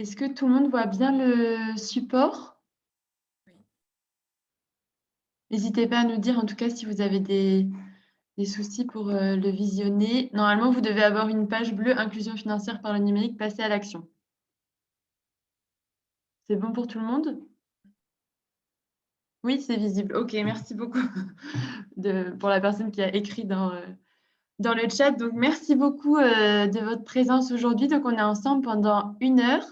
Est-ce que tout le monde voit bien le support? Oui. N'hésitez pas à nous dire en tout cas si vous avez des soucis pour le visionner. Normalement, vous devez avoir une page bleue inclusion financière par le numérique, passer à l'action. C'est bon pour tout le monde? Oui, c'est visible. Ok, merci beaucoup pour la personne qui a écrit dans le chat. Donc, merci beaucoup de votre présence aujourd'hui. Donc, on est ensemble pendant 1 heure.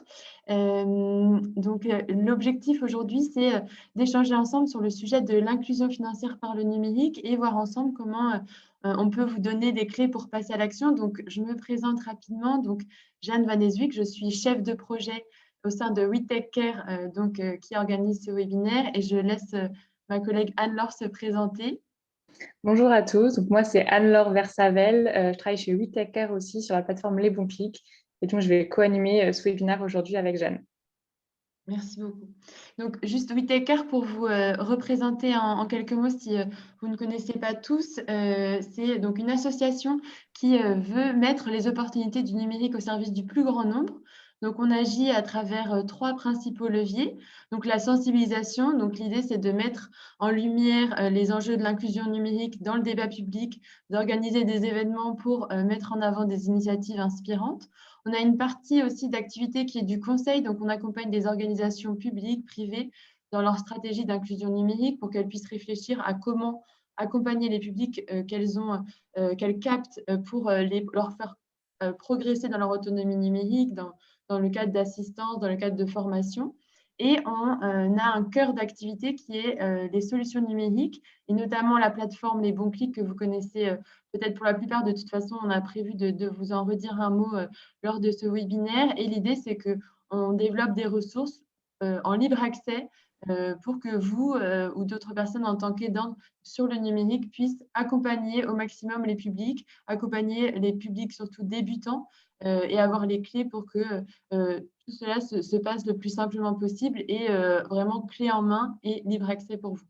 L'objectif aujourd'hui, c'est d'échanger ensemble sur le sujet de l'inclusion financière par le numérique et voir ensemble comment on peut vous donner des clés pour passer à l'action. Donc, je me présente rapidement. Donc, Jeanne Van Eswick, je suis chef de projet au sein de We Take Care, qui organise ce webinaire. Et je laisse ma collègue Anne-Laure se présenter. Bonjour à tous, donc moi c'est Anne-Laure Versavel, je travaille chez WeTaker aussi sur la plateforme Les Bons Clics et donc je vais co-animer ce webinaire aujourd'hui avec Jeanne. Merci beaucoup. Donc, juste Whittaker, pour vous représenter en quelques mots, si vous ne connaissez pas tous, c'est donc une association qui veut mettre les opportunités du numérique au service du plus grand nombre. Donc, on agit à travers 3 principaux leviers. Donc, la sensibilisation. Donc, l'idée, c'est de mettre en lumière les enjeux de l'inclusion numérique dans le débat public, d'organiser des événements pour mettre en avant des initiatives inspirantes. On a une partie aussi d'activité qui est du conseil, donc on accompagne des organisations publiques, privées, dans leur stratégie d'inclusion numérique pour qu'elles puissent réfléchir à comment accompagner les publics qu'elles captent pour leur faire progresser dans leur autonomie numérique, dans le cadre d'assistance, dans le cadre de formation. Et on a un cœur d'activité qui est les solutions numériques, et notamment la plateforme Les Bons Clics que vous connaissez peut-être pour la plupart. De toute façon, on a prévu de vous en redire un mot lors de ce webinaire. Et l'idée, c'est qu'on développe des ressources en libre accès pour que vous ou d'autres personnes en tant qu'aidants sur le numérique puissent accompagner au maximum les publics, accompagner les publics surtout débutants et avoir les clés pour que tout cela se passe le plus simplement possible et vraiment clé en main et libre accès pour vous.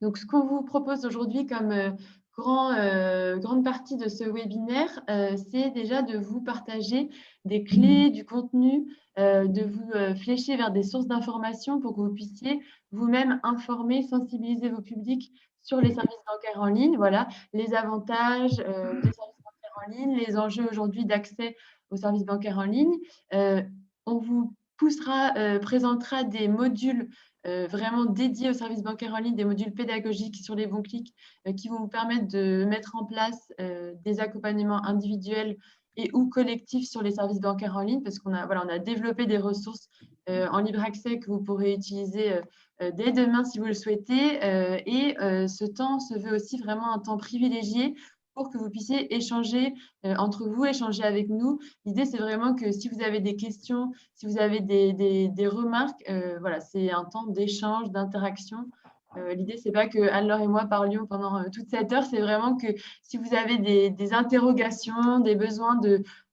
Donc, ce qu'on vous propose aujourd'hui comme grande partie de ce webinaire, c'est déjà de vous partager des clés, du contenu, de vous flécher vers des sources d'informations pour que vous puissiez vous-même informer, sensibiliser vos publics sur les services bancaires en ligne. Voilà, les avantages des services bancaires en ligne, les enjeux aujourd'hui d'accès aux services bancaires en ligne. On vous présentera des modules vraiment dédiés aux services bancaires en ligne, des modules pédagogiques sur les bons clics qui vont vous permettre de mettre en place des accompagnements individuels et ou collectifs sur les services bancaires en ligne, parce qu'on a, voilà, on a développé des ressources en libre accès que vous pourrez utiliser dès demain si vous le souhaitez. Ce temps se veut aussi vraiment un temps privilégié pour que vous puissiez échanger entre vous, échanger avec nous. L'idée, c'est vraiment que si vous avez des questions, si vous avez des remarques, voilà, c'est un temps d'échange, d'interaction. L'idée, c'est pas que Anne-Laure et moi parlions pendant toute cette heure, c'est vraiment que si vous avez des interrogations, des besoins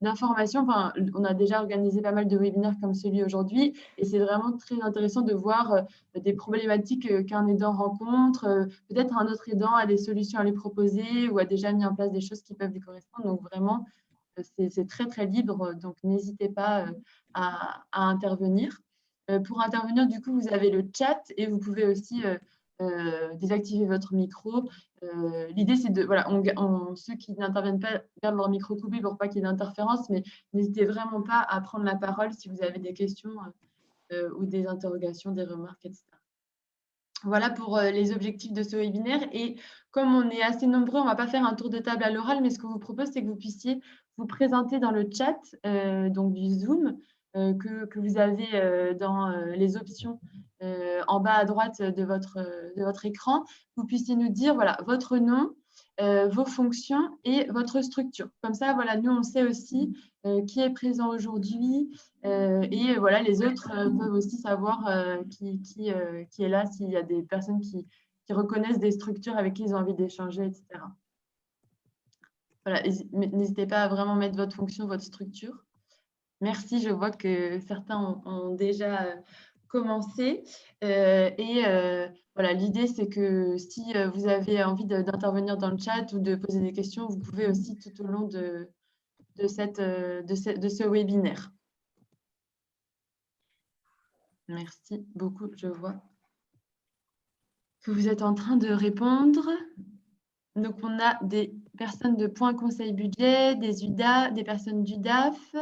d'informations, enfin, on a déjà organisé pas mal de webinaires comme celui aujourd'hui, et c'est vraiment très intéressant de voir des problématiques qu'un aidant rencontre. Peut-être un autre aidant a des solutions à lui proposer ou a déjà mis en place des choses qui peuvent lui correspondre. Donc vraiment, c'est très, très libre, donc n'hésitez pas à intervenir. Pour intervenir, du coup, vous avez le chat et vous pouvez aussi désactiver votre micro. L'idée, c'est de, voilà, ceux qui n'interviennent pas gardent leur micro coupé pour pas qu'il y ait d'interférence, mais n'hésitez vraiment pas à prendre la parole si vous avez des questions ou des interrogations, des remarques, etc. Voilà pour les objectifs de ce webinaire. Et comme on est assez nombreux, on ne va pas faire un tour de table à l'oral, mais ce qu'on vous propose, c'est que vous puissiez vous présenter dans le chat donc du Zoom que vous avez dans les options en bas à droite de votre écran. Vous puissiez nous dire voilà, votre nom, vos fonctions et votre structure. Comme ça, voilà, nous, on sait aussi qui est présent aujourd'hui, et voilà, les autres peuvent aussi savoir qui est là, s'il y a des personnes qui reconnaissent des structures avec qui ils ont envie d'échanger, etc. Voilà, n'hésitez pas à vraiment mettre votre fonction, votre structure. Merci, je vois que certains ont déjà commencé. Voilà, l'idée, c'est que si vous avez envie d'intervenir dans le chat ou de poser des questions, vous pouvez aussi tout au long de ce webinaire. Merci beaucoup. Je vois que vous êtes en train de répondre. Donc, on a des personnes de Point Conseil Budget, des UDA, des personnes d'UDAF,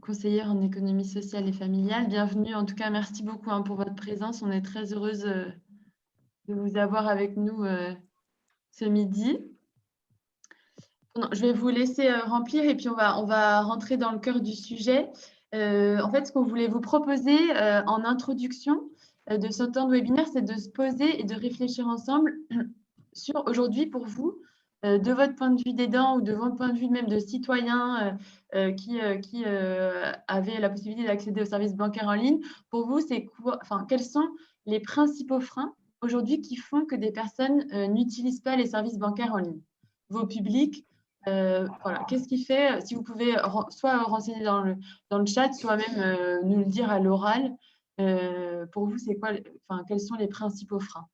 conseillère en économie sociale et familiale. Bienvenue. En tout cas, merci beaucoup pour votre présence. On est très heureuse de vous avoir avec nous ce midi. Je vais vous laisser remplir et puis on va rentrer dans le cœur du sujet. En fait, ce qu'on voulait vous proposer en introduction de ce temps de webinaire, c'est de se poser et de réfléchir ensemble sur aujourd'hui pour vous, de votre point de vue d'aidant ou de votre point de vue même de citoyen qui avait la possibilité d'accéder aux services bancaires en ligne. Pour vous, quels sont les principaux freins aujourd'hui qui font que des personnes n'utilisent pas les services bancaires en ligne? Vos publics, voilà. Qu'est-ce qui fait, si vous pouvez soit renseigner dans le chat, soit même nous le dire à l'oral, pour vous, c'est quoi, quels sont les principaux freins?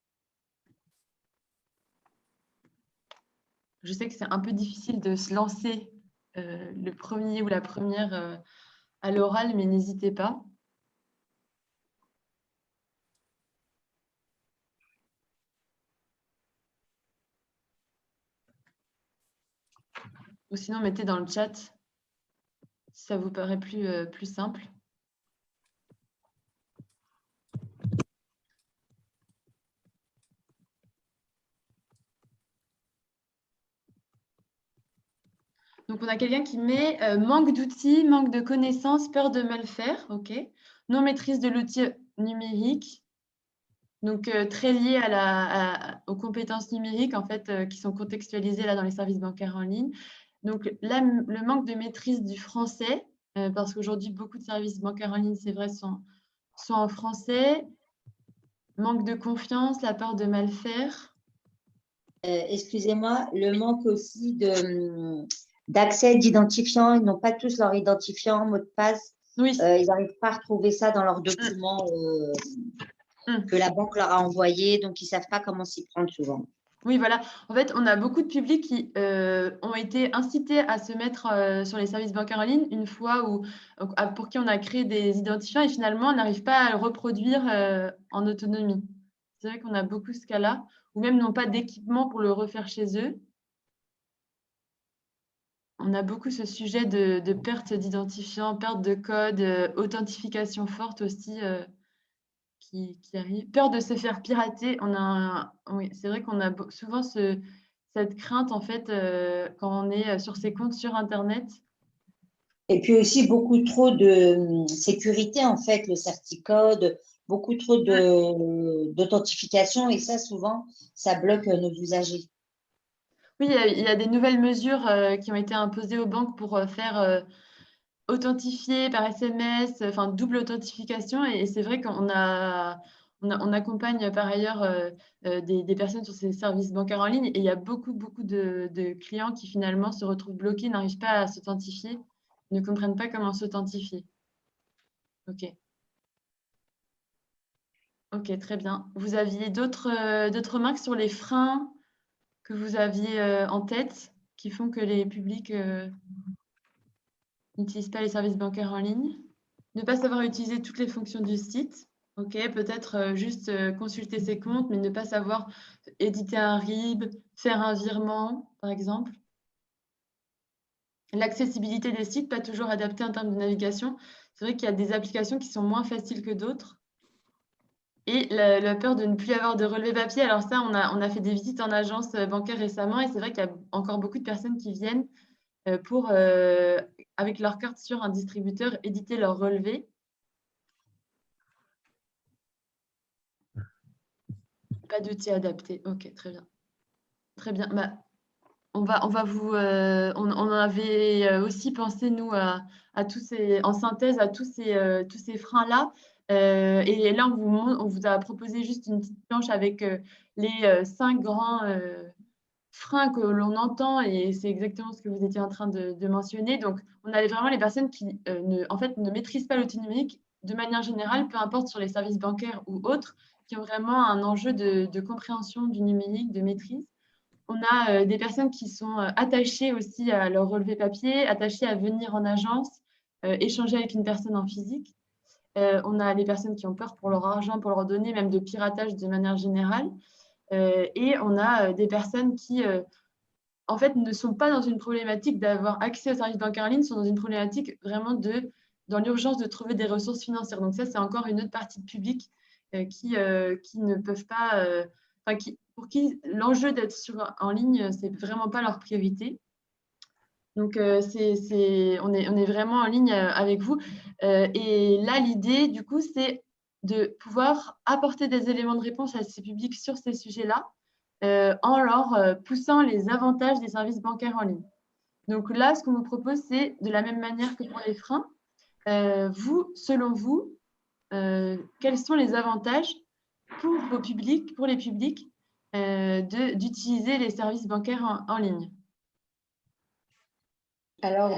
Je sais que c'est un peu difficile de se lancer le premier ou la première à l'oral, mais n'hésitez pas. Ou sinon, mettez dans le chat si ça vous paraît plus simple. Donc, on a quelqu'un qui met manque d'outils, manque de connaissances, peur de mal faire. OK. Non maîtrise de l'outil numérique. Donc, très lié aux compétences numériques, en fait, qui sont contextualisées là dans les services bancaires en ligne. Donc, là, le manque de maîtrise du français, parce qu'aujourd'hui, beaucoup de services bancaires en ligne, c'est vrai, sont en français. Manque de confiance, la peur de mal faire. Excusez-moi, le manque aussi d'accès d'identifiants. Ils n'ont pas tous leur identifiant, mot de passe. Oui. Ils n'arrivent pas à retrouver ça dans leurs documents que la banque leur a envoyés, donc ils ne savent pas comment s'y prendre souvent. Oui, voilà. En fait, on a beaucoup de publics qui ont été incités à se mettre sur les services bancaires en ligne une fois pour qui on a créé des identifiants et finalement, on n'arrive pas à le reproduire en autonomie. C'est vrai qu'on a beaucoup ce cas-là, ou même n'ont pas d'équipement pour le refaire chez eux. On a beaucoup ce sujet de perte d'identifiant, perte de code, authentification forte aussi qui arrive. Peur de se faire pirater. Oui, c'est vrai qu'on a souvent cette crainte en fait quand on est sur ses comptes sur Internet. Et puis aussi beaucoup trop de sécurité en fait, le certicode, beaucoup trop d'authentification et ça souvent, ça bloque nos usagers. Oui, il y a des nouvelles mesures qui ont été imposées aux banques pour faire authentifier par SMS, enfin double authentification. Et c'est vrai qu'on on accompagne par ailleurs des personnes sur ces services bancaires en ligne. Et il y a beaucoup de clients qui finalement se retrouvent bloqués, n'arrivent pas à s'authentifier, ne comprennent pas comment s'authentifier. OK. OK, très bien. Vous aviez d'autres remarques sur les freins que vous aviez en tête qui font que les publics n'utilisent pas les services bancaires en ligne? Ne pas savoir utiliser toutes les fonctions du site. OK, peut-être juste consulter ses comptes, mais ne pas savoir éditer un RIB, faire un virement, par exemple. L'accessibilité des sites, pas toujours adaptée en termes de navigation. C'est vrai qu'il y a des applications qui sont moins faciles que d'autres. Et la peur de ne plus avoir de relevé papier. Alors ça, on a fait des visites en agence bancaire récemment et c'est vrai qu'il y a encore beaucoup de personnes qui viennent pour, avec leur carte sur un distributeur, éditer leur relevé. Pas d'outils adaptés. OK, très bien. Très bien. Bah, on va vous, on en avait aussi pensé, nous, à tous ces, en synthèse, à tous ces freins-là. Et là, on vous a proposé juste une petite planche avec les 5 grands freins que l'on entend, et c'est exactement ce que vous étiez en train de mentionner. Donc, on a vraiment les personnes qui, en fait, ne maîtrisent pas l'outil numérique de manière générale, peu importe sur les services bancaires ou autres, qui ont vraiment un enjeu de compréhension du numérique, de maîtrise. On a des personnes qui sont attachées aussi à leur relevé papier, attachées à venir en agence, échanger avec une personne en physique. On a les personnes qui ont peur pour leur argent, pour leur donner, même de piratage de manière générale. Et on a des personnes qui, en fait, ne sont pas dans une problématique d'avoir accès aux services bancaires en ligne, sont dans une problématique vraiment dans l'urgence de trouver des ressources financières. Donc ça, c'est encore une autre partie de public qui ne peuvent pas, pour qui l'enjeu d'être en ligne, c'est vraiment pas leur priorité. Donc, on est vraiment en ligne avec vous. Et là, l'idée, du coup, c'est de pouvoir apporter des éléments de réponse à ces publics sur ces sujets-là en leur poussant les avantages des services bancaires en ligne. Donc là, ce qu'on vous propose, c'est de la même manière que pour les freins. Vous, selon vous, quels sont les avantages pour vos publics, pour les publics, d'utiliser les services bancaires en ligne? Alors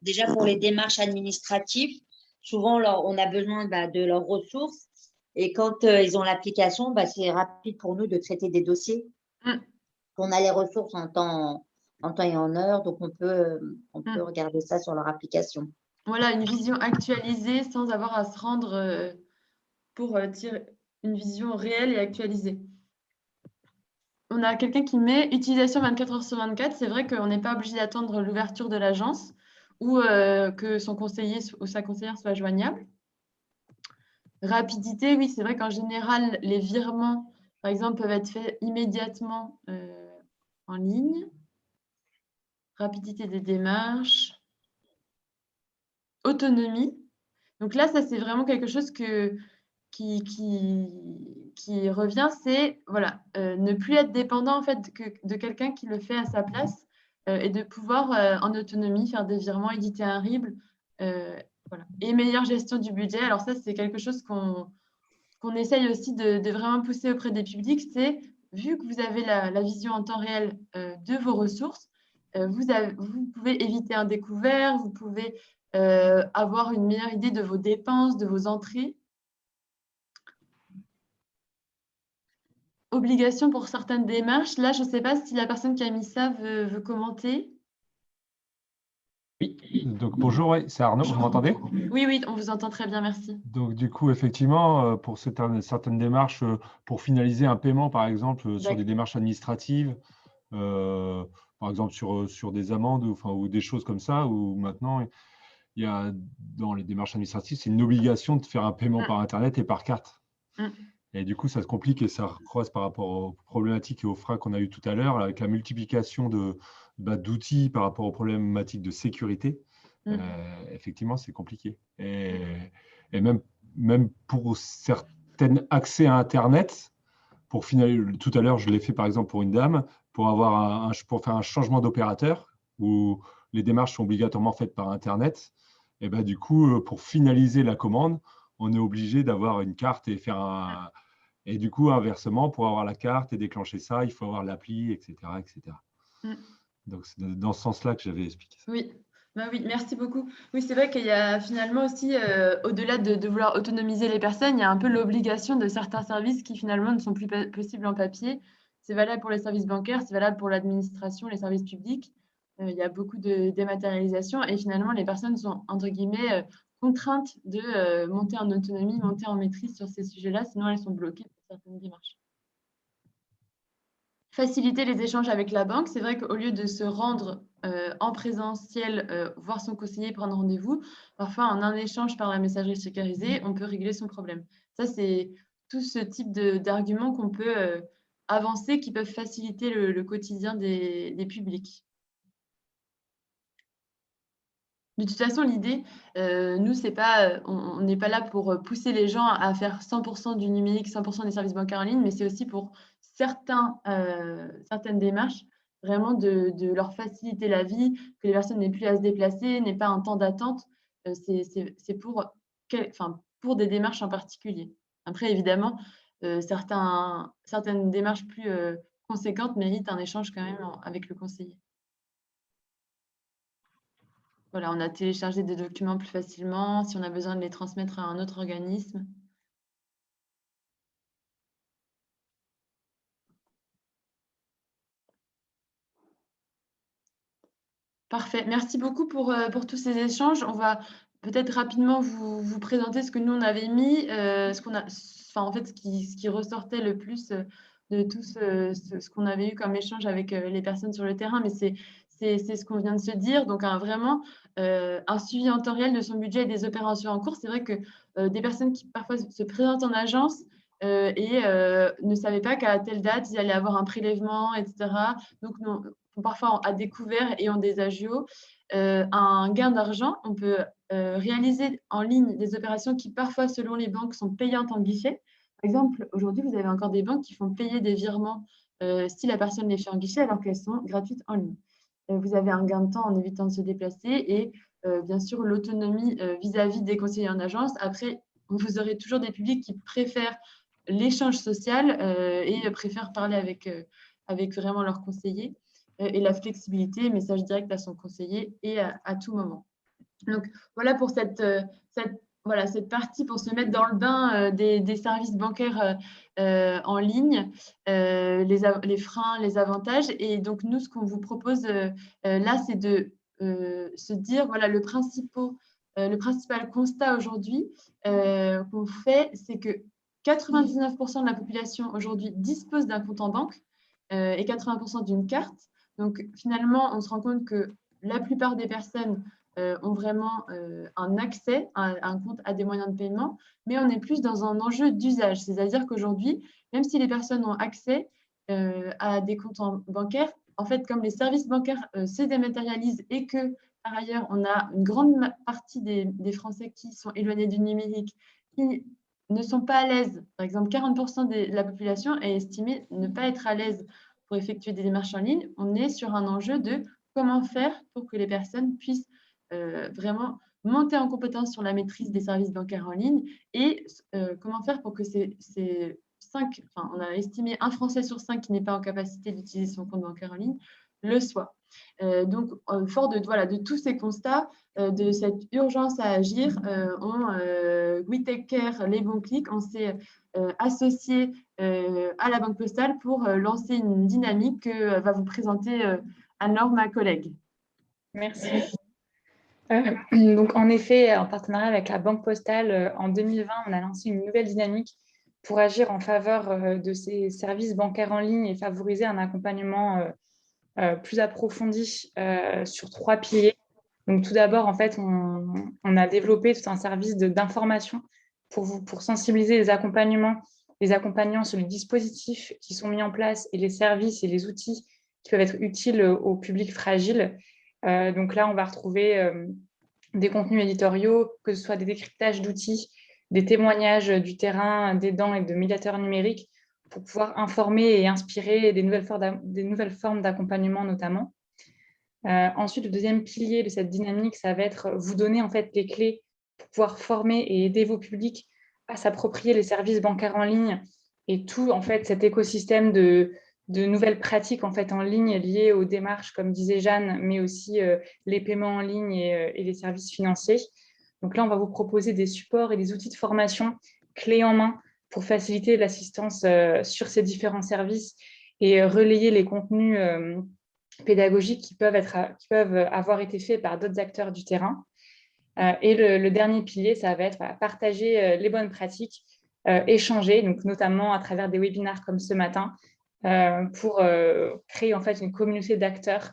déjà pour les démarches administratives, souvent on a besoin de leurs ressources et quand ils ont l'application, c'est rapide pour nous de traiter des dossiers. On a les ressources en temps et en heure, donc on peut regarder ça sur leur application. Voilà, une vision actualisée sans avoir à se rendre pour tirer une vision réelle et actualisée. On a quelqu'un qui met utilisation 24 heures sur 24. C'est vrai qu'on n'est pas obligé d'attendre l'ouverture de l'agence ou que son conseiller ou sa conseillère soit joignable. Rapidité, oui, c'est vrai qu'en général, les virements, par exemple, peuvent être faits immédiatement en ligne. Rapidité des démarches. Autonomie. Donc là, ça, c'est vraiment quelque chose qui revient, c'est voilà, ne plus être dépendant en fait de quelqu'un qui le fait à sa place et de pouvoir en autonomie faire des virements, éditer un RIB. Voilà. Et meilleure gestion du budget. Alors ça, c'est quelque chose qu'on essaye aussi de vraiment pousser auprès des publics. C'est vu que vous avez la vision en temps réel de vos ressources, vous pouvez éviter un découvert, vous pouvez avoir une meilleure idée de vos dépenses, de vos entrées. Obligation pour certaines démarches. Là, je ne sais pas si la personne qui a mis ça veut commenter. Oui, donc bonjour, ouais, c'est Arnaud, vous m'entendez? Oui, oui, on vous entend très bien, merci. Donc du coup, effectivement, pour certaines démarches, pour finaliser un paiement, par exemple, sur des démarches administratives, par exemple sur des amendes ou des choses comme ça, où maintenant, il y a dans les démarches administratives, c'est une obligation de faire un paiement par Internet et par carte. Et du coup, ça se complique et ça recroise par rapport aux problématiques et aux freins qu'on a eu tout à l'heure, avec la multiplication d'outils par rapport aux problématiques de sécurité. Effectivement, c'est compliqué. Et même pour certains accès à Internet, tout à l'heure, je l'ai fait par exemple pour une dame, pour faire un changement d'opérateur, où les démarches sont obligatoirement faites par Internet. Et du coup, pour finaliser la commande, on est obligé d'avoir une carte et faire Et du coup, inversement, pour avoir la carte et déclencher ça, il faut avoir l'appli, etc., etc. Donc, c'est dans ce sens-là que j'avais expliqué ça. Oui. Oui, merci beaucoup. Oui, c'est vrai qu'il y a finalement aussi, au-delà de vouloir autonomiser les personnes, il y a un peu l'obligation de certains services qui finalement ne sont plus possibles en papier. C'est valable pour les services bancaires, c'est valable pour l'administration, les services publics. Il y a beaucoup de dématérialisation et finalement, les personnes sont, entre guillemets, contraintes de monter en autonomie, monter en maîtrise sur ces sujets-là, sinon elles sont bloquées pour certaines démarches. Faciliter les échanges avec la banque. C'est vrai qu'au lieu de se rendre en présentiel, voir son conseiller, prendre rendez-vous, parfois en un échange par la messagerie sécurisée, on peut régler son problème. Ça, c'est tout ce type d'arguments qu'on peut avancer qui peuvent faciliter le quotidien des publics. De toute façon, l'idée, nous, c'est pas, on n'est pas là pour pousser les gens à faire 100% du numérique, 100% des services bancaires en ligne, mais c'est aussi pour certaines démarches, vraiment de leur faciliter la vie, que les personnes n'aient plus à se déplacer, n'aient pas un temps d'attente. C'est pour des démarches en particulier. Après, évidemment, certaines démarches plus conséquentes méritent un échange quand même avec le conseiller. Voilà, on a téléchargé des documents plus facilement si on a besoin de les transmettre à un autre organisme. Parfait. Merci beaucoup pour tous ces échanges. On va peut-être rapidement vous présenter ce que nous, on avait mis, en fait, ce qui ressortait le plus de tout ce qu'on avait eu comme échange avec les personnes sur le terrain. Mais c'est ce qu'on vient de se dire. Donc, vraiment, un suivi en temps réel de son budget et des opérations en cours. C'est vrai que des personnes qui parfois se présentent en agence et ne savaient pas qu'à telle date, ils allaient avoir un prélèvement, etc. Donc, nous, parfois à découvert et en des agios, un gain d'argent. On peut réaliser en ligne des opérations qui parfois, selon les banques, sont payantes en guichet. Par exemple, aujourd'hui, vous avez encore des banques qui font payer des virements si la personne les fait en guichet alors qu'elles sont gratuites en ligne. Vous avez un gain de temps en évitant de se déplacer et bien sûr l'autonomie vis-à-vis des conseillers en agence. Après, vous aurez toujours des publics qui préfèrent l'échange social et préfèrent parler avec vraiment leur conseiller. Et la flexibilité, message direct à son conseiller et à tout moment. Donc, voilà pour cette partie pour se mettre dans le bain des services bancaires en ligne, les freins, les avantages. Et donc, nous, ce qu'on vous propose là, c'est de se dire, voilà, le principal constat aujourd'hui qu'on fait, c'est que 99% de la population aujourd'hui dispose d'un compte en banque et 80% d'une carte. Donc, finalement, on se rend compte que la plupart des personnes ont vraiment un accès à un compte, à des moyens de paiement, mais on est plus dans un enjeu d'usage. C'est-à-dire qu'aujourd'hui, même si les personnes ont accès à des comptes bancaires, en fait, comme les services bancaires se dématérialisent et que, par ailleurs, on a une grande partie des Français qui sont éloignés du numérique, qui ne sont pas à l'aise. Par exemple, 40% de la population est estimée ne pas être à l'aise pour effectuer des démarches en ligne. On est sur un enjeu de comment faire pour que les personnes puissent vraiment monter en compétence sur la maîtrise des services bancaires en ligne et comment faire pour que on a estimé un Français sur 5 qui n'est pas en capacité d'utiliser son compte bancaire en ligne, le soit. Donc, fort de tous ces constats, de cette urgence à agir, We Take Care, les bons clics, on s'est associé à la Banque Postale pour lancer une dynamique que va vous présenter Anne-Laure, ma collègue. Merci. Donc, en effet, en partenariat avec la Banque Postale, en 2020, on a lancé une nouvelle dynamique pour agir en faveur de ces services bancaires en ligne et favoriser un accompagnement plus approfondi sur 3 piliers. Donc, tout d'abord, en fait, on a développé tout un service d'information pour sensibiliser les accompagnants sur les dispositifs qui sont mis en place et les services et les outils qui peuvent être utiles au public fragile. Donc là, on va retrouver des contenus éditoriaux, que ce soit des décryptages d'outils, des témoignages du terrain, d'aidants et de médiateurs numériques pour pouvoir informer et inspirer des nouvelles formes d'accompagnement notamment. Ensuite, le deuxième pilier de cette dynamique, ça va être vous donner en fait les clés pour pouvoir former et aider vos publics à s'approprier les services bancaires en ligne et tout en fait cet écosystème de nouvelles pratiques en fait en ligne liées aux démarches, comme disait Jeanne, mais aussi les paiements en ligne et les services financiers. Donc là, on va vous proposer des supports et des outils de formation clés en main pour faciliter l'assistance sur ces différents services et relayer les contenus pédagogiques qui peuvent avoir été faits par d'autres acteurs du terrain. Et le dernier pilier, ça va être partager les bonnes pratiques, échanger, donc notamment à travers des webinaires comme ce matin, pour créer en fait une communauté d'acteurs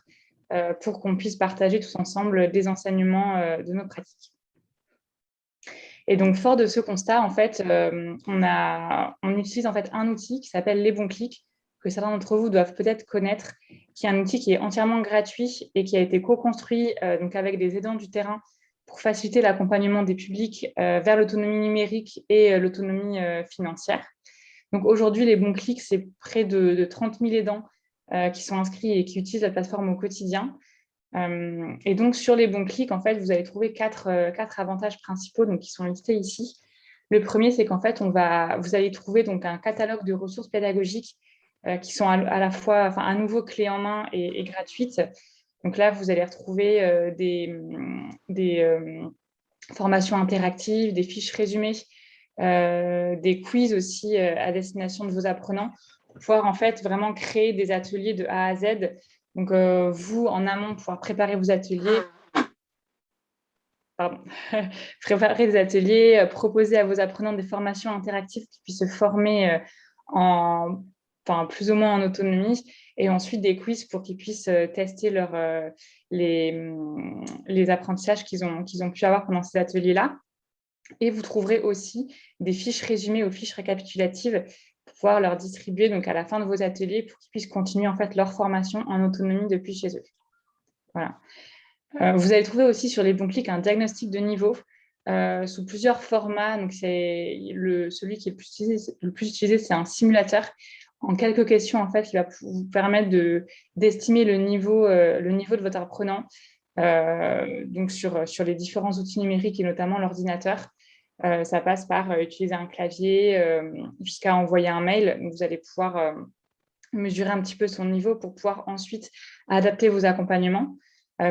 pour qu'on puisse partager tous ensemble des enseignements de nos pratiques. Et donc, fort de ce constat, en fait, on utilise en fait un outil qui s'appelle Les Bons Clics, que certains d'entre vous doivent peut-être connaître, qui est un outil qui est entièrement gratuit et qui a été co-construit donc avec des aidants du terrain pour faciliter l'accompagnement des publics vers l'autonomie numérique et l'autonomie financière. Donc aujourd'hui, Les Bons Clics, c'est près de 30 000 aidants qui sont inscrits et qui utilisent la plateforme au quotidien. Et donc, sur Les Bons Clics, en fait, vous allez trouver quatre avantages principaux donc, qui sont listés ici. Le premier, c'est qu'en fait, vous allez trouver donc, un catalogue de ressources pédagogiques qui sont à la fois à nouveau clés en main et gratuites. Donc là, vous allez retrouver des formations interactives, des fiches résumées, des quiz aussi à destination de vos apprenants, pour pouvoir en fait vraiment créer des ateliers de A à Z Donc, vous, en amont, pouvoir préparer vos ateliers, préparer des ateliers, proposer à vos apprenants des formations interactives qui puissent se former plus ou moins en autonomie, et ensuite des quiz pour qu'ils puissent tester les apprentissages qu'ils ont pu avoir pendant ces ateliers-là. Et vous trouverez aussi des fiches résumées aux fiches récapitulatives pour pouvoir leur distribuer donc à la fin de vos ateliers pour qu'ils puissent continuer en fait leur formation en autonomie depuis chez eux. Voilà. Vous allez trouver aussi sur les bons clics un diagnostic de niveau sous plusieurs formats. Donc, celui qui est le plus utilisé, c'est un simulateur. En quelques questions, en fait, il va vous permettre d'estimer le niveau de votre apprenant donc sur les différents outils numériques et notamment l'ordinateur. Ça passe par utiliser un clavier jusqu'à envoyer un mail. Donc, vous allez pouvoir mesurer un petit peu son niveau pour pouvoir ensuite adapter vos accompagnements.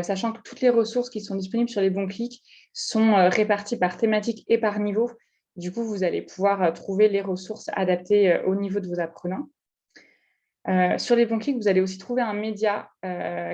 Sachant que toutes les ressources qui sont disponibles sur les bons clics sont réparties par thématique et par niveau. Du coup, vous allez pouvoir trouver les ressources adaptées au niveau de vos apprenants. Sur les bons clics, vous allez aussi trouver un média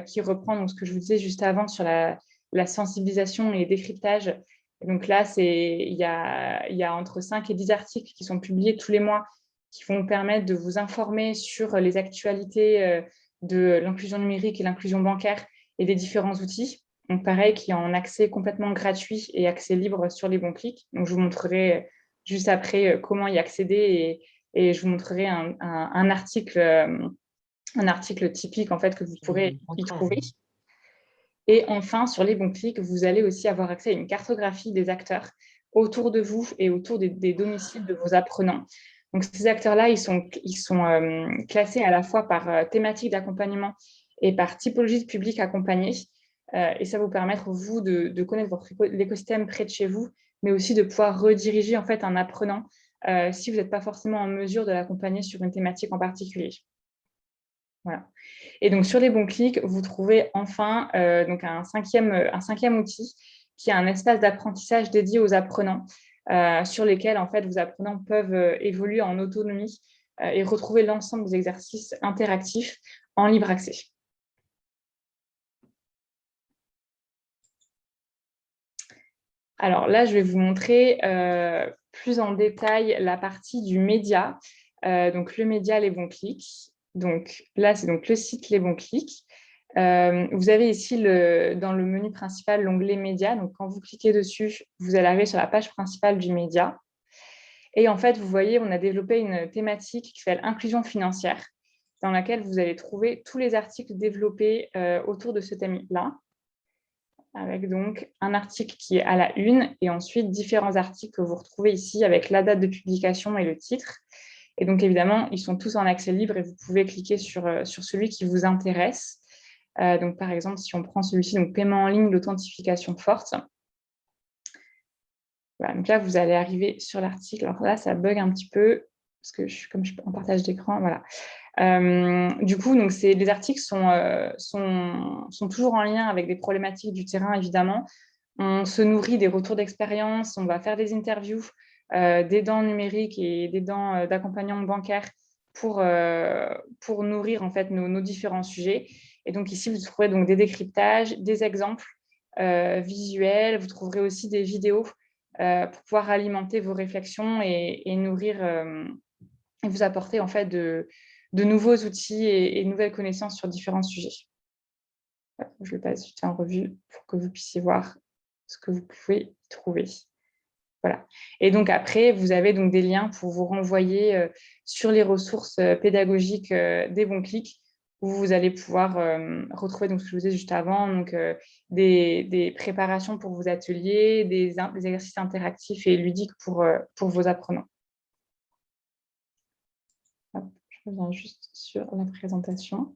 qui reprend donc, ce que je vous disais juste avant sur la sensibilisation et le décryptage. Donc là, il y a entre 5 et 10 articles qui sont publiés tous les mois qui vont vous permettre de vous informer sur les actualités de l'inclusion numérique et l'inclusion bancaire et des différents outils. Donc pareil, qui est en accès complètement gratuit et accès libre sur les bons clics. Donc je vous montrerai juste après comment y accéder et je vous montrerai un article typique en fait que vous pourrez y trouver. Et enfin, sur les bons clics, vous allez aussi avoir accès à une cartographie des acteurs autour de vous et autour des domiciles de vos apprenants. Donc, ces acteurs-là, ils sont classés à la fois par thématique d'accompagnement et par typologie de public accompagné. Et ça va vous permettre, vous, de connaître l'écosystème près de chez vous, mais aussi de pouvoir rediriger en fait un apprenant si vous n'êtes pas forcément en mesure de l'accompagner sur une thématique en particulier. Voilà. Et donc, sur les bons clics, vous trouvez enfin donc un cinquième outil qui est un espace d'apprentissage dédié aux apprenants sur lesquels, en fait, vos apprenants peuvent évoluer en autonomie et retrouver l'ensemble des exercices interactifs en libre accès. Alors là, je vais vous montrer plus en détail la partie du média. Donc, le média, les bons clics. Donc là, c'est donc le site Les Bons Clics. Vous avez ici dans le menu principal l'onglet Média. Donc quand vous cliquez dessus, vous allez arriver sur la page principale du média. Et en fait, vous voyez, on a développé une thématique qui s'appelle Inclusion financière, dans laquelle vous allez trouver tous les articles développés autour de ce thème-là, avec donc un article qui est à la une et ensuite différents articles que vous retrouvez ici avec la date de publication et le titre. Et donc, évidemment, ils sont tous en accès libre et vous pouvez cliquer sur celui qui vous intéresse. Donc, par exemple, si on prend celui-ci, donc paiement en ligne, l'authentification forte. Voilà, donc là, vous allez arriver sur l'article. Alors là, ça bug un petit peu parce que comme je suis en partage d'écran, voilà. Du coup, donc les articles sont toujours en lien avec des problématiques du terrain, évidemment. On se nourrit des retours d'expérience, on va faire des interviews d'aidants numériques et d'aidants d'accompagnants bancaires pour nourrir en fait nos différents sujets. Et donc ici, vous trouverez donc des décryptages, des exemples visuels. Vous trouverez aussi des vidéos pour pouvoir alimenter vos réflexions et nourrir et vous apporter en fait de nouveaux outils et nouvelles connaissances sur différents sujets. Je le passe vite en revue pour que vous puissiez voir ce que vous pouvez trouver. Voilà. Et donc après, vous avez donc des liens pour vous renvoyer sur les ressources pédagogiques des bons clics, où vous allez pouvoir retrouver donc, ce que je vous disais juste avant, donc, des préparations pour vos ateliers, des exercices interactifs et ludiques pour vos apprenants. Hop, je reviens juste sur la présentation.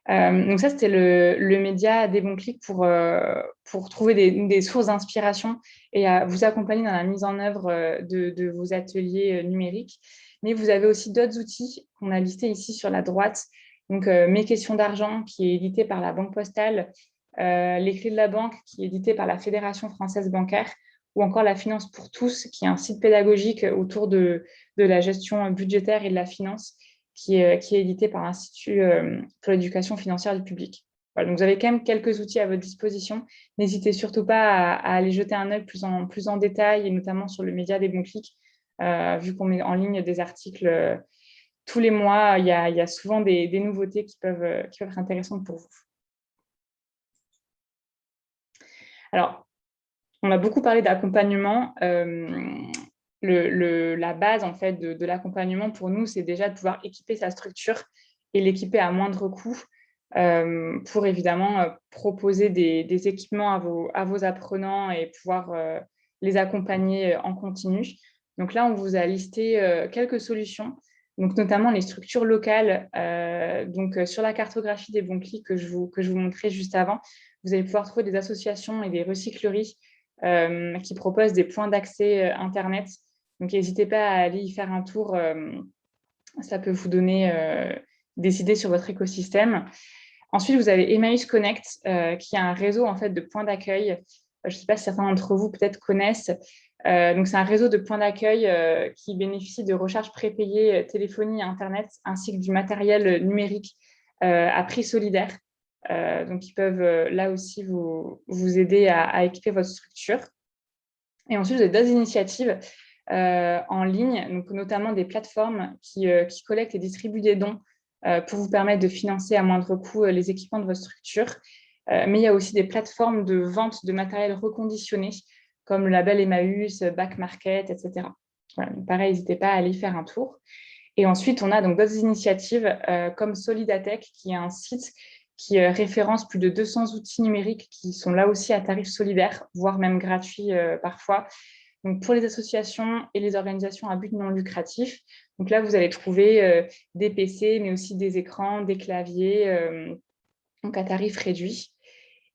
Donc ça, c'était le média des bons clics pour trouver des sources d'inspiration et à vous accompagner dans la mise en œuvre de vos ateliers numériques. Mais vous avez aussi d'autres outils qu'on a listés ici sur la droite. Donc, Mes questions d'argent, qui est édité par la Banque Postale, Les clés de la banque, qui est édité par la Fédération française bancaire, ou encore La finance pour tous, qui est un site pédagogique autour de la gestion budgétaire et de la finance, qui est édité par l'Institut pour l'éducation financière du public. Voilà, donc vous avez quand même quelques outils à votre disposition. N'hésitez surtout pas à aller jeter un œil plus en détail, et notamment sur le média des bons clics, vu qu'on met en ligne des articles tous les mois. Il y a souvent des nouveautés qui peuvent être intéressantes pour vous. Alors, on a beaucoup parlé d'accompagnement. La base en fait de l'accompagnement pour nous, c'est déjà de pouvoir équiper sa structure et l'équiper à moindre coût pour évidemment proposer des équipements à vos apprenants et pouvoir les accompagner en continu. Donc là, on vous a listé quelques solutions, donc notamment les structures locales. Sur la cartographie des bons clics que je vous montrais juste avant, vous allez pouvoir trouver des associations et des recycleries qui proposent des points d'accès Internet. Donc, n'hésitez pas à aller y faire un tour. Ça peut vous donner des idées sur votre écosystème. Ensuite, vous avez Emmaüs Connect, qui est un réseau en fait, de points d'accueil. Je ne sais pas si certains d'entre vous peut-être connaissent. Donc, c'est un réseau de points d'accueil qui bénéficie de recharges prépayées téléphonie et Internet, ainsi que du matériel numérique à prix solidaire. Donc, ils peuvent là aussi vous aider à équiper votre structure. Et ensuite, vous avez d'autres initiatives en ligne, donc notamment des plateformes qui collectent et distribuent des dons pour vous permettre de financer à moindre coût les équipements de votre structure. Mais il y a aussi des plateformes de vente de matériel reconditionné, comme le label Emmaüs, Back Market, etc. Voilà, donc pareil, n'hésitez pas à aller y faire un tour. Et ensuite, on a donc d'autres initiatives comme Solidatech, qui est un site qui référence plus de 200 outils numériques qui sont là aussi à tarif solidaire, voire même gratuits parfois, donc pour les associations et les organisations à but non lucratif. Donc là, vous allez trouver des PC, mais aussi des écrans, des claviers, donc à tarif réduit.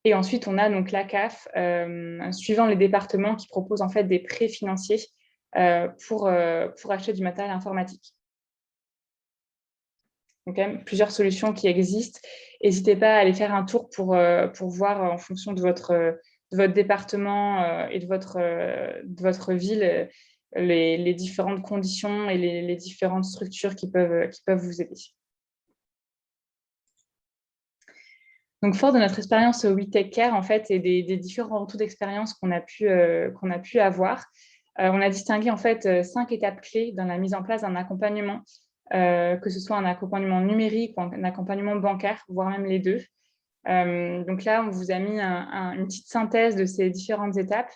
Et ensuite, on a donc l'ACAF, suivant les départements, qui propose en fait des prêts financiers pour acheter du matériel informatique. Donc, quand même, plusieurs solutions qui existent. N'hésitez pas à aller faire un tour pour voir en fonction de votre département et de votre ville les différentes conditions et les différentes structures qui peuvent vous aider. Donc, fort de notre expérience au WeTakeCare, en fait, et des différents retours d'expérience qu'on a pu avoir, on a distingué en fait 5 étapes clés dans la mise en place d'un accompagnement, que ce soit un accompagnement numérique ou un accompagnement bancaire, voire même les deux. Donc là, on vous a mis une petite synthèse de ces différentes étapes.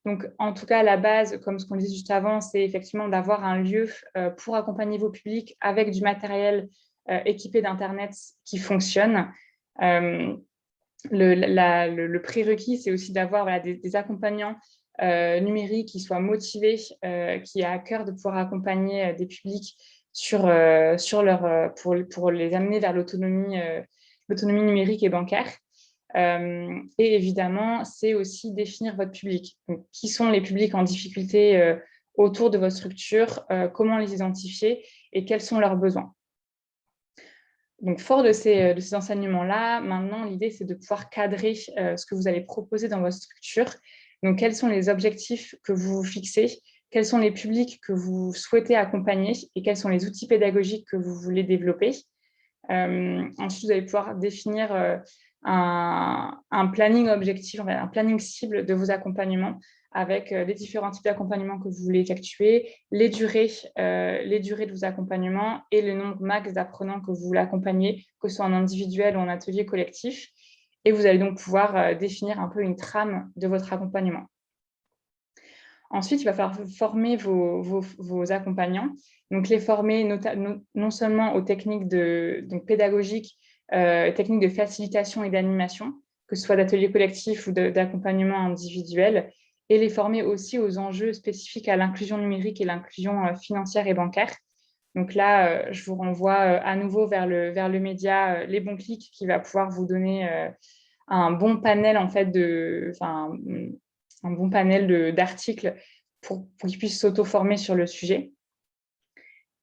Donc, en tout cas, la base, comme ce qu'on disait juste avant, c'est effectivement d'avoir un lieu pour accompagner vos publics avec du matériel équipé d'Internet qui fonctionne. Le prérequis, c'est aussi d'avoir des accompagnants numériques qui soient motivés, qui aient à cœur de pouvoir accompagner des publics pour les amener vers l'autonomie numérique et bancaire. Et évidemment, c'est aussi définir votre public. Donc, qui sont les publics en difficulté autour de votre structure, comment les identifier et quels sont leurs besoins. Donc, fort de ces enseignements-là, maintenant, l'idée, c'est de pouvoir cadrer ce que vous allez proposer dans votre structure. Donc, quels sont les objectifs que vous vous fixez? Quels sont les publics que vous souhaitez accompagner et quels sont les outils pédagogiques que vous voulez développer? Ensuite, vous allez pouvoir définir un planning objectif, un planning cible de vos accompagnements avec les différents types d'accompagnement que vous voulez effectuer, les durées de vos accompagnements et le nombre max d'apprenants que vous voulez accompagner, que ce soit en individuel ou en atelier collectif. Et vous allez donc pouvoir définir un peu une trame de votre accompagnement. Ensuite, il va falloir former vos accompagnants. Donc, les former non seulement aux techniques pédagogiques, techniques de facilitation et d'animation, que ce soit d'ateliers collectifs ou d'accompagnement individuel, et les former aussi aux enjeux spécifiques à l'inclusion numérique et l'inclusion financière et bancaire. Donc là, je vous renvoie à nouveau vers le média Les Bons Clics, qui va pouvoir vous donner un bon panel en fait un bon panel d'articles pour qu'ils puissent s'auto-former sur le sujet.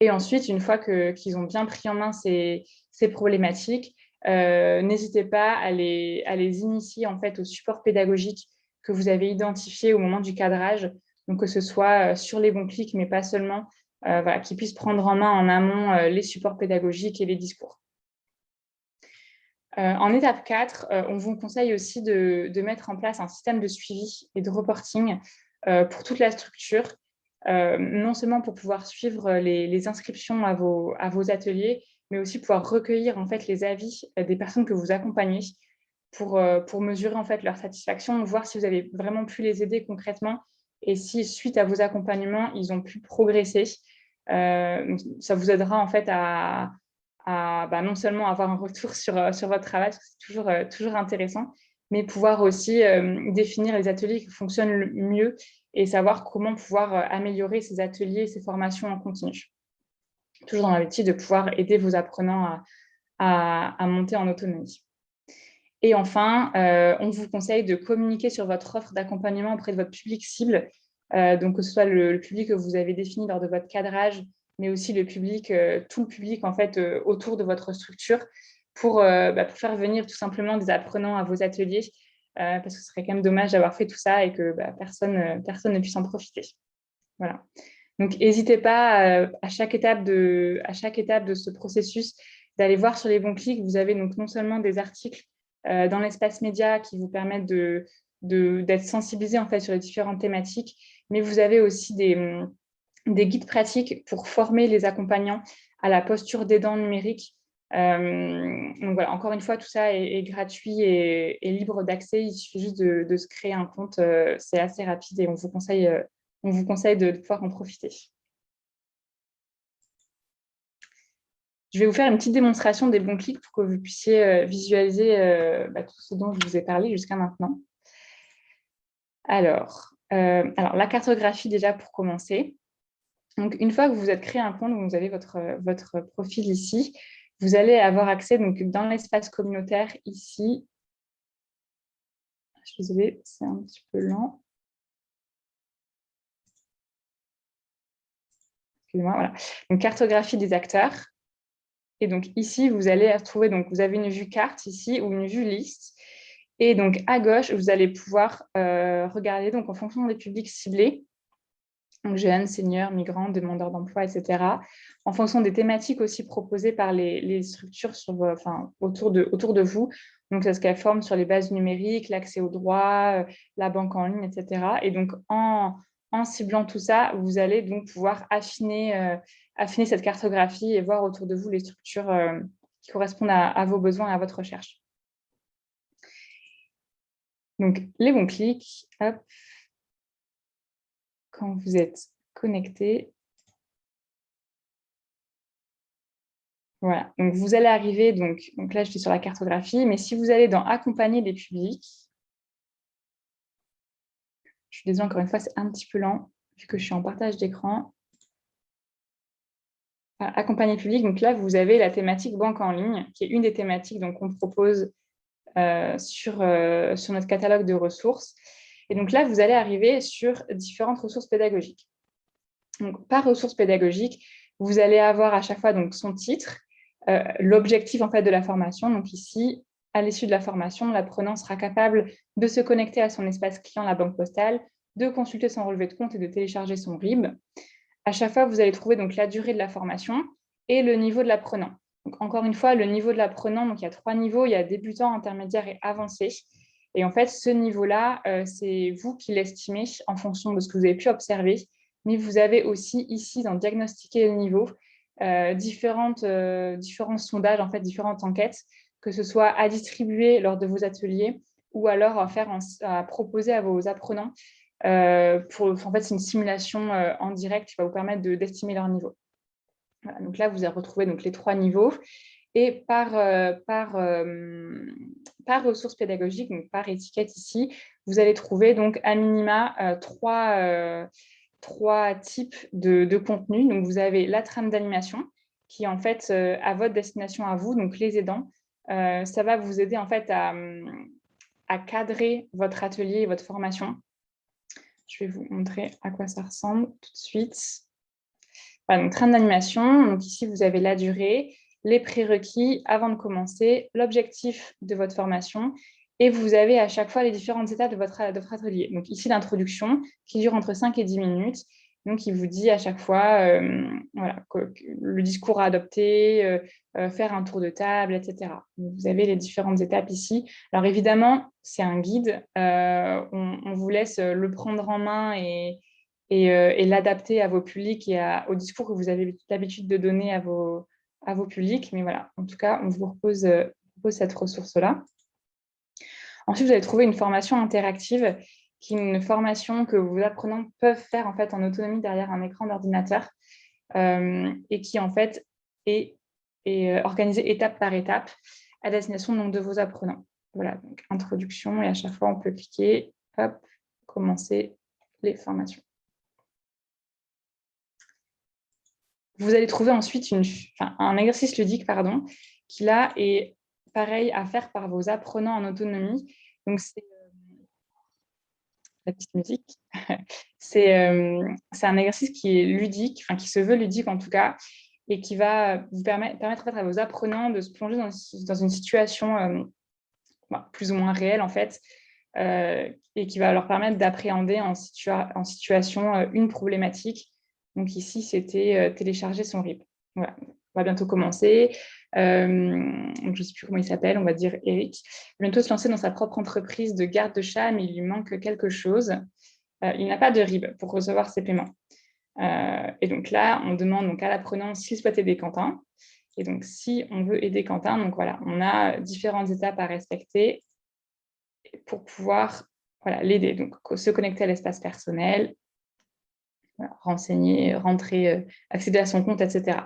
Et ensuite, une fois qu'ils ont bien pris en main ces problématiques, n'hésitez pas à les initier en fait au support pédagogique que vous avez identifié au moment du cadrage, donc que ce soit sur Les Bons Clics, mais pas seulement, voilà, qui puissent prendre en main en amont les supports pédagogiques et les discours. En étape 4, on vous conseille aussi de mettre en place un système de suivi et de reporting pour toute la structure, non seulement pour pouvoir suivre les inscriptions à vos ateliers, mais aussi pouvoir recueillir en fait, les avis des personnes que vous accompagnez pour mesurer en fait, leur satisfaction, voir si vous avez vraiment pu les aider concrètement et si, suite à vos accompagnements, ils ont pu progresser. Ça vous aidera en fait à non seulement avoir un retour sur votre travail, c'est toujours intéressant, mais pouvoir aussi définir les ateliers qui fonctionnent le mieux et savoir comment pouvoir améliorer ces ateliers, ces formations en continu. Toujours dans l'objectif de pouvoir aider vos apprenants à monter en autonomie. Et enfin, on vous conseille de communiquer sur votre offre d'accompagnement auprès de votre public cible, donc que ce soit le public que vous avez défini lors de votre cadrage, mais aussi le public, tout le public en fait, autour de votre structure pour faire venir tout simplement des apprenants à vos ateliers, parce que ce serait quand même dommage d'avoir fait tout ça et que personne ne puisse en profiter. Voilà. Donc, n'hésitez pas à chaque étape de ce processus d'aller voir sur les bons clics. Vous avez donc non seulement des articles dans l'espace média qui vous permettent d'être sensibilisés en fait, sur les différentes thématiques, mais vous avez aussi des guides pratiques pour former les accompagnants à la posture d'aidant numérique. Donc voilà, encore une fois, tout ça est gratuit et libre d'accès. Il suffit juste de se créer un compte. C'est assez rapide et on vous conseille de pouvoir en profiter. Je vais vous faire une petite démonstration des bons clics pour que vous puissiez visualiser tout ce dont je vous ai parlé jusqu'à maintenant. Alors, la cartographie déjà pour commencer. Donc, une fois que vous êtes créé un compte, vous avez votre profil ici, vous allez avoir accès donc, dans l'espace communautaire ici. Je suis désolée, c'est un petit peu lent. Excusez-moi, voilà. Donc, cartographie des acteurs. Et donc, ici, vous allez trouver, donc, vous avez une vue carte ici ou une vue liste. Et donc, à gauche, vous allez pouvoir regarder donc, en fonction des publics ciblés, donc jeunes, seniors, migrants, demandeurs d'emploi, etc. En fonction des thématiques aussi proposées par les structures autour de vous. Donc, c'est ce qu'elles forment sur les bases numériques, l'accès aux droits, la banque en ligne, etc. Et donc, en ciblant tout ça, vous allez donc pouvoir affiner cette cartographie et voir autour de vous les structures qui correspondent à vos besoins et à votre recherche. Donc, les bons clics, hop. Quand vous êtes connecté. Voilà, donc vous allez arriver, donc là je suis sur la cartographie, mais si vous allez dans accompagner les publics, je suis désolée encore une fois, c'est un petit peu lent, vu que je suis en partage d'écran. Voilà, accompagner le public, donc là vous avez la thématique banque en ligne, qui est une des thématiques qu'on propose sur notre catalogue de ressources. Et donc là, vous allez arriver sur différentes ressources pédagogiques. Donc, par ressources pédagogiques, vous allez avoir à chaque fois donc, son titre, l'objectif en fait, de la formation. Donc ici, à l'issue de la formation, l'apprenant sera capable de se connecter à son espace client, la banque postale, de consulter son relevé de compte et de télécharger son RIB. À chaque fois, vous allez trouver donc, la durée de la formation et le niveau de l'apprenant. Donc, encore une fois, le niveau de l'apprenant, donc il y a 3 niveaux, il y a débutant, intermédiaire et avancé. Et en fait, ce niveau-là, c'est vous qui l'estimez en fonction de ce que vous avez pu observer. Mais vous avez aussi ici, dans diagnostiquer le niveau, différents sondages, en fait, différentes enquêtes, que ce soit à distribuer lors de vos ateliers ou alors à proposer à vos apprenants. En fait, c'est une simulation en direct qui va vous permettre d'estimer leur niveau. Voilà, donc là, vous allez retrouver donc, les 3 niveaux. Et par ressources pédagogiques, donc par étiquette ici, vous allez trouver donc à minima 3 types de contenus. Donc, vous avez la trame d'animation qui est en fait à votre destination à vous, donc les aidants. Ça va vous aider en fait à cadrer votre atelier et votre formation. Je vais vous montrer à quoi ça ressemble tout de suite. Voilà, donc trame d'animation. Donc ici, vous avez la durée, les prérequis avant de commencer, l'objectif de votre formation et vous avez à chaque fois les différentes étapes de votre atelier. Donc ici, l'introduction qui dure entre 5 et 10 minutes Donc, il vous dit à chaque fois voilà, que le discours à adopter, faire un tour de table, etc. Donc, vous avez les différentes étapes ici. Alors, évidemment, c'est un guide. On vous laisse le prendre en main et l'adapter à vos publics et au discours que vous avez l'habitude de donner à vos publics. Mais voilà, en tout cas, on vous propose cette ressource-là. Ensuite, vous allez trouver une formation interactive qui est une formation que vos apprenants peuvent faire en fait en autonomie derrière un écran d'ordinateur et qui en fait est organisée étape par étape à destination donc, de vos apprenants. Voilà, donc introduction et à chaque fois on peut cliquer, hop, commencer les formations. Vous allez trouver ensuite un exercice ludique qui là est pareil à faire par vos apprenants en autonomie. Donc c'est la petite musique. C'est un exercice qui est ludique, qui se veut ludique en tout cas, et qui va vous permettre en fait, à vos apprenants de se plonger dans une situation plus ou moins réelle en fait, et qui va leur permettre d'appréhender en situation une problématique. Donc ici, c'était télécharger son RIB. Voilà, on va bientôt commencer. Je ne sais plus comment il s'appelle, on va dire Eric. Il va bientôt se lancer dans sa propre entreprise de garde de chat, mais il lui manque quelque chose. Il n'a pas de RIB pour recevoir ses paiements. Et donc là, on demande donc à l'apprenant s'il souhaite aider Quentin. Et donc, si on veut aider Quentin, donc voilà, on a différentes étapes à respecter pour pouvoir l'aider. Donc, se connecter à l'espace personnel, renseigner, rentrer, accéder à son compte, etc.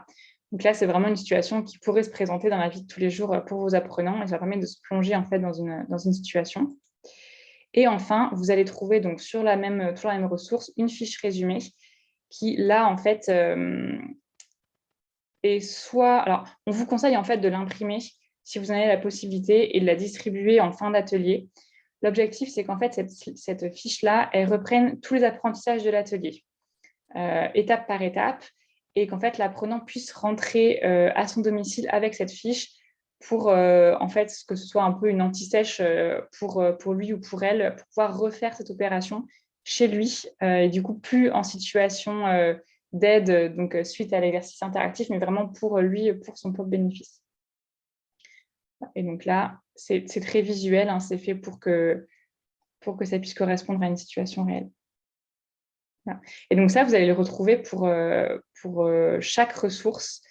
Donc là, c'est vraiment une situation qui pourrait se présenter dans la vie de tous les jours pour vos apprenants et ça permet de se plonger en fait dans une situation. Et enfin, vous allez trouver donc toujours la même ressource, une fiche résumée qui, là, en fait, est soit... Alors, on vous conseille en fait de l'imprimer si vous en avez la possibilité et de la distribuer en fin d'atelier. L'objectif, c'est qu'en fait, cette fiche-là, elle reprenne tous les apprentissages de l'atelier, étape par étape, et qu'en fait, l'apprenant puisse rentrer à son domicile avec cette fiche pour, en fait, que ce soit un peu une anti-sèche pour lui ou pour elle, pour pouvoir refaire cette opération chez lui, et du coup, plus en situation d'aide, donc suite à l'exercice interactif, mais vraiment pour lui, pour son propre bénéfice. Et donc là, c'est très visuel, c'est fait pour que ça puisse correspondre à une situation réelle. Voilà. Et donc ça, vous allez le retrouver pour chaque ressource.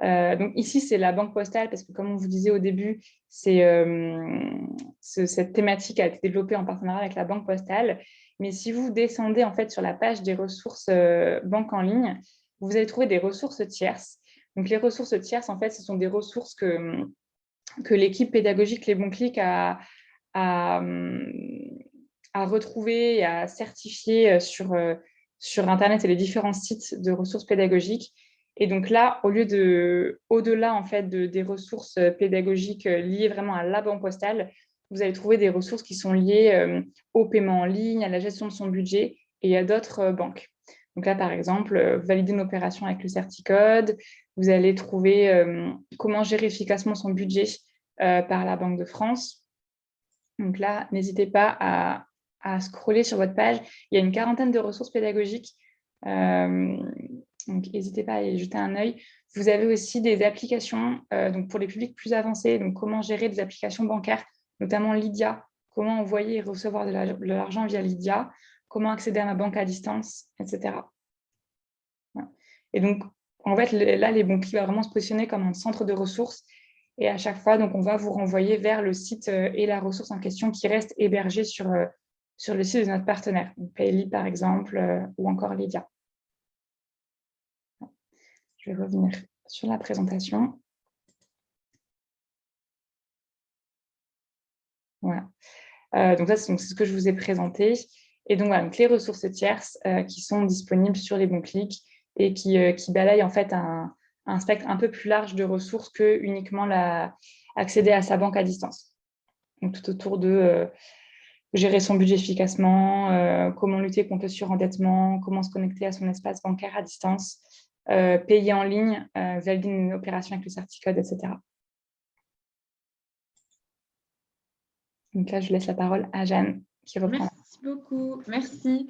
Donc ici, c'est la banque postale, parce que comme on vous disait au début, cette thématique a été développée en partenariat avec la banque postale. Mais si vous descendez en fait sur la page des ressources banque en ligne, vous allez trouver des ressources tierces. Donc les ressources tierces, en fait, ce sont des ressources que l'équipe pédagogique Les Bons Clics a retrouvé et à certifier sur Internet et les différents sites de ressources pédagogiques. Et donc là, au-delà en fait des ressources pédagogiques liées vraiment à la banque postale, vous allez trouver des ressources qui sont liées au paiement en ligne, à la gestion de son budget et à d'autres banques. Donc là, par exemple, valider une opération avec le Certicode, vous allez trouver comment gérer efficacement son budget par la Banque de France. Donc là, n'hésitez pas à scroller sur votre page. Il y a une quarantaine de ressources pédagogiques. Donc, n'hésitez pas à y jeter un œil. Vous avez aussi des applications donc pour les publics plus avancés. Donc, comment gérer des applications bancaires, notamment Lydia. Comment envoyer et recevoir de l'argent via Lydia. Comment accéder à ma banque à distance, etc. Voilà. Et donc, en fait, là, Les Bons Clics va vraiment se positionner comme un centre de ressources. Et à chaque fois, donc, on va vous renvoyer vers le site et la ressource en question qui reste hébergée sur le site de notre partenaire, Payly par exemple, ou encore Lydia. Je vais revenir sur la présentation. Voilà. Donc ça, c'est ce que je vous ai présenté. Et donc, voilà, donc les ressources tierces qui sont disponibles sur Les Bons Clics et qui balayent en fait un spectre un peu plus large de ressources que uniquement accéder à sa banque à distance. Donc, tout autour de gérer son budget efficacement, comment lutter contre le surendettement, comment se connecter à son espace bancaire à distance, payer en ligne, valider une opération avec le Certicode, etc. Donc là, je laisse la parole à Jeanne qui reprend. Merci Merci beaucoup. Merci.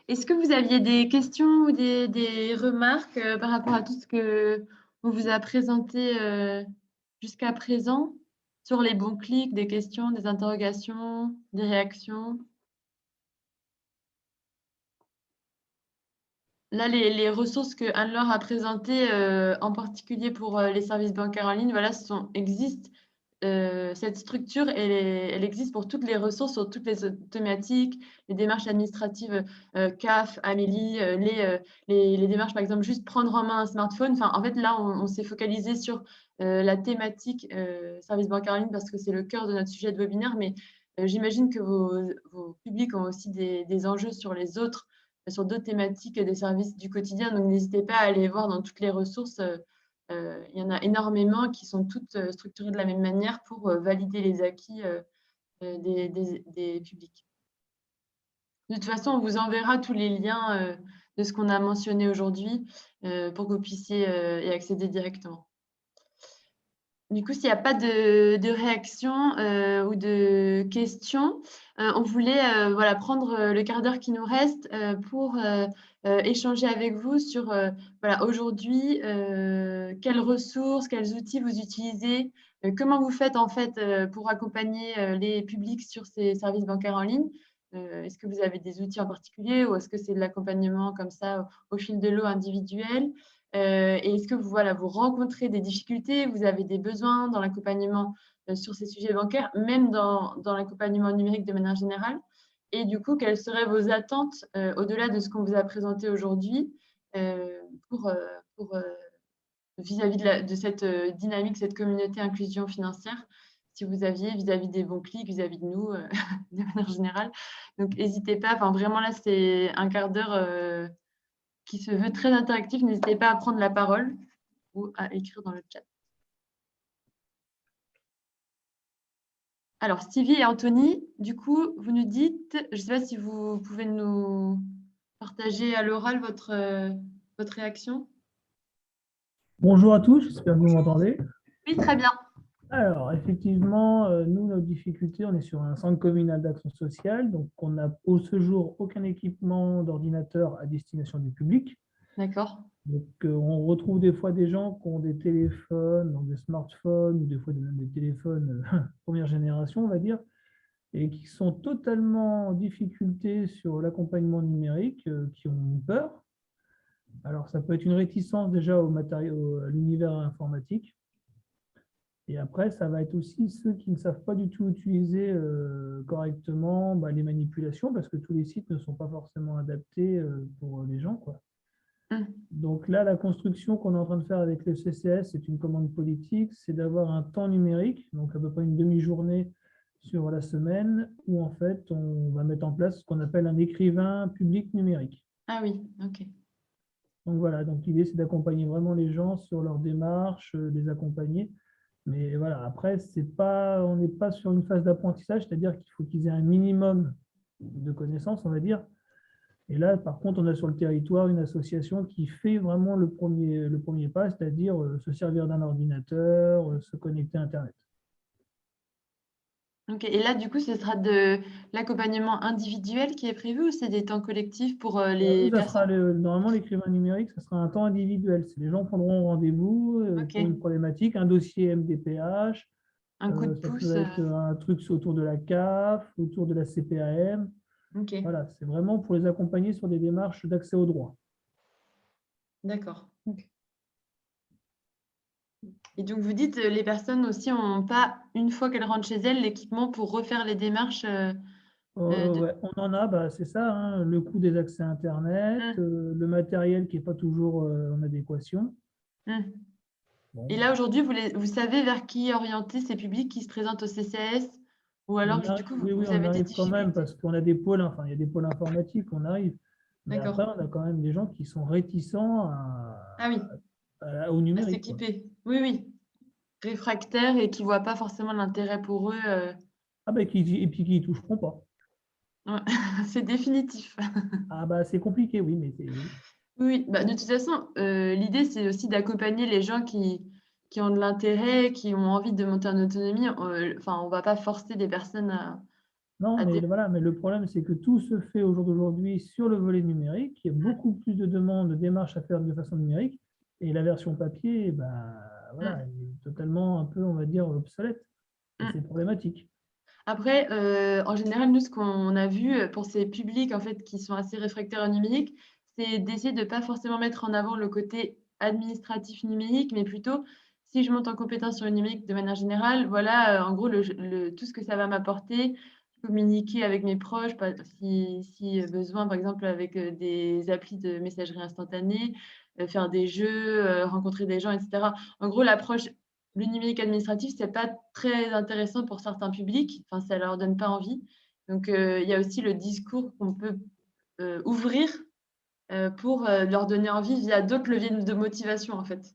Est-ce que vous aviez des questions ou des remarques par rapport à tout ce qu'on vous a présenté jusqu'à présent sur les bons clics, des questions, des interrogations, des réactions? Là, les ressources que Anne-Laure a présentées, en particulier pour les services bancaires en ligne, voilà, existent. Cette structure, elle existe pour toutes les ressources, sur toutes les thématiques, les démarches administratives CAF, Amélie, les démarches, par exemple, juste prendre en main un smartphone. Enfin, en fait, là, on s'est focalisé sur la thématique service bancaire en ligne parce que c'est le cœur de notre sujet de webinaire, mais j'imagine que vos publics ont aussi des enjeux sur les autres, sur d'autres thématiques des services du quotidien. Donc, n'hésitez pas à aller voir dans toutes les ressources. Il y en a énormément qui sont toutes structurées de la même manière pour valider les acquis des publics. De toute façon, on vous enverra tous les liens de ce qu'on a mentionné aujourd'hui pour que vous puissiez y accéder directement. Du coup, s'il n'y a pas de réaction ou de questions, on voulait voilà, prendre le quart d'heure qui nous reste pour échanger avec vous sur voilà, aujourd'hui, quelles ressources, quels outils vous utilisez, comment vous faites en fait pour accompagner les publics sur ces services bancaires en ligne. Est-ce que vous avez des outils en particulier ou est-ce que c'est de l'accompagnement comme ça au fil de l'eau individuel? Et est-ce que vous rencontrez des difficultés, vous avez des besoins dans l'accompagnement sur ces sujets bancaires, même dans l'accompagnement numérique de manière générale? Et du coup, quelles seraient vos attentes au-delà de ce qu'on vous a présenté aujourd'hui vis-à-vis de cette dynamique, cette communauté inclusion financière, si vous aviez vis-à-vis des bons clics, vis-à-vis de nous, de manière générale. Donc, n'hésitez pas. Enfin, vraiment, là, c'est un quart d'heure qui se veut très interactif. N'hésitez pas à prendre la parole ou à écrire dans le chat. Alors, Stevie et Anthony, du coup, vous nous dites, je ne sais pas si vous pouvez nous partager à l'oral votre réaction. Bonjour à tous, j'espère que vous m'entendez. Oui, très bien. Alors, effectivement, nous, nos difficultés, on est sur un centre communal d'action sociale, donc on n'a au ce jour aucun équipement d'ordinateur à destination du public. D'accord. Donc, on retrouve des fois des gens qui ont des téléphones, donc des smartphones, ou des fois même des téléphones première génération, on va dire, et qui sont totalement en difficulté sur l'accompagnement numérique, qui ont peur. Alors, ça peut être une réticence déjà au matériau, à l'univers informatique. Et après, ça va être aussi ceux qui ne savent pas du tout utiliser correctement les manipulations, parce que tous les sites ne sont pas forcément adaptés pour les gens, quoi. Donc là, la construction qu'on est en train de faire avec le CCS, c'est une commande politique, c'est d'avoir un temps numérique, donc à peu près une demi-journée sur la semaine, où en fait, on va mettre en place ce qu'on appelle un écrivain public numérique. Ah oui, ok. Donc voilà, donc l'idée, c'est d'accompagner vraiment les gens sur leur démarche, les accompagner. Mais voilà, après, on n'est pas sur une phase d'apprentissage, c'est-à-dire qu'il faut qu'ils aient un minimum de connaissances, on va dire. Et là, par contre, on a sur le territoire une association qui fait vraiment le premier pas, c'est-à-dire se servir d'un ordinateur, se connecter à Internet. Ok, et là, du coup, ce sera de l'accompagnement individuel qui est prévu ou c'est des temps collectifs pour les personnes? Normalement, l'écrivain numérique, ça sera un temps individuel. Les gens prendront rendez-vous pour une problématique, un dossier MDPH, un coup de ça pouce. peut être un truc autour de la CAF, autour de la CPAM. Okay. Voilà, c'est vraiment pour les accompagner sur des démarches d'accès au droit. D'accord. Okay. Et donc, vous dites les personnes aussi n'ont pas, une fois qu'elles rentrent chez elles, l'équipement pour refaire les démarches ouais, on en a, c'est ça, hein, le coût des accès Internet, le matériel qui n'est pas toujours en adéquation. Bon. Et là, aujourd'hui, vous savez vers qui orienter ces publics qui se présentent au CCAS? Ou alors, du coup, oui, vous on avez arrive des difficultés quand même parce qu'on a des pôles, enfin, il y a des pôles informatiques, on arrive. Mais après, on a quand même des gens qui sont réticents au numérique. À s'équiper. Oui, oui. Réfractaires et qui ne voient pas forcément l'intérêt pour eux. Et puis qui n'y toucheront pas. Ouais. C'est définitif. C'est compliqué, oui, mais oui, de toute façon, l'idée, c'est aussi d'accompagner les gens qui ont de l'intérêt, qui ont envie de monter en autonomie. Enfin, on ne va pas forcer des personnes Non, mais voilà, mais le problème, c'est que tout se fait au jour d'aujourd'hui sur le volet numérique. Il y a beaucoup plus de demandes, de démarches à faire de façon numérique. Et la version papier, voilà, elle est totalement un peu, on va dire, obsolète. Et c'est problématique. Après, en général, nous, ce qu'on a vu pour ces publics en fait, qui sont assez réfractaires au numérique, c'est d'essayer de ne pas forcément mettre en avant le côté administratif numérique, mais plutôt, si je monte en compétence sur le numérique de manière générale, voilà, en gros, tout ce que ça va m'apporter, communiquer avec mes proches, si besoin, par exemple, avec des applis de messagerie instantanée, faire des jeux, rencontrer des gens, etc. En gros, l'approche le numérique administratif, c'est pas très intéressant pour certains publics, enfin, ça leur donne pas envie. Donc, il y a aussi le discours qu'on peut ouvrir pour leur donner envie via d'autres leviers de motivation, en fait.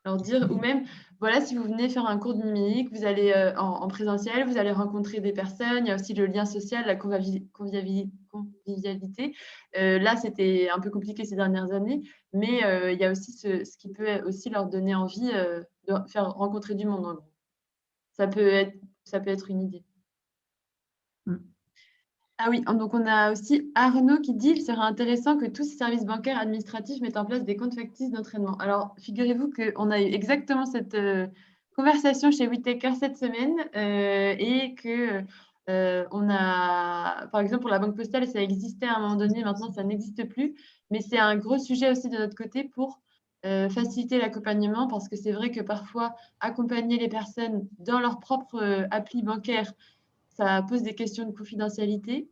Leur dire, ou même, voilà, si vous venez faire un cours de numérique, vous allez en présentiel, vous allez rencontrer des personnes, il y a aussi le lien social, la convivialité. Là, c'était un peu compliqué ces dernières années, mais il y a aussi ce qui peut aussi leur donner envie de faire rencontrer du monde, en gros. Ça peut être une idée. Ah oui, donc on a aussi Arnaud qui dit qu'il serait intéressant que tous ces services bancaires administratifs mettent en place des comptes factices d'entraînement. Alors, figurez-vous qu'on a eu exactement cette conversation chez WeTaker cette semaine et que on a, par exemple, pour la Banque Postale, ça existait à un moment donné, maintenant ça n'existe plus, mais c'est un gros sujet aussi de notre côté pour faciliter l'accompagnement parce que c'est vrai que parfois, accompagner les personnes dans leur propre appli bancaire, ça pose des questions de confidentialité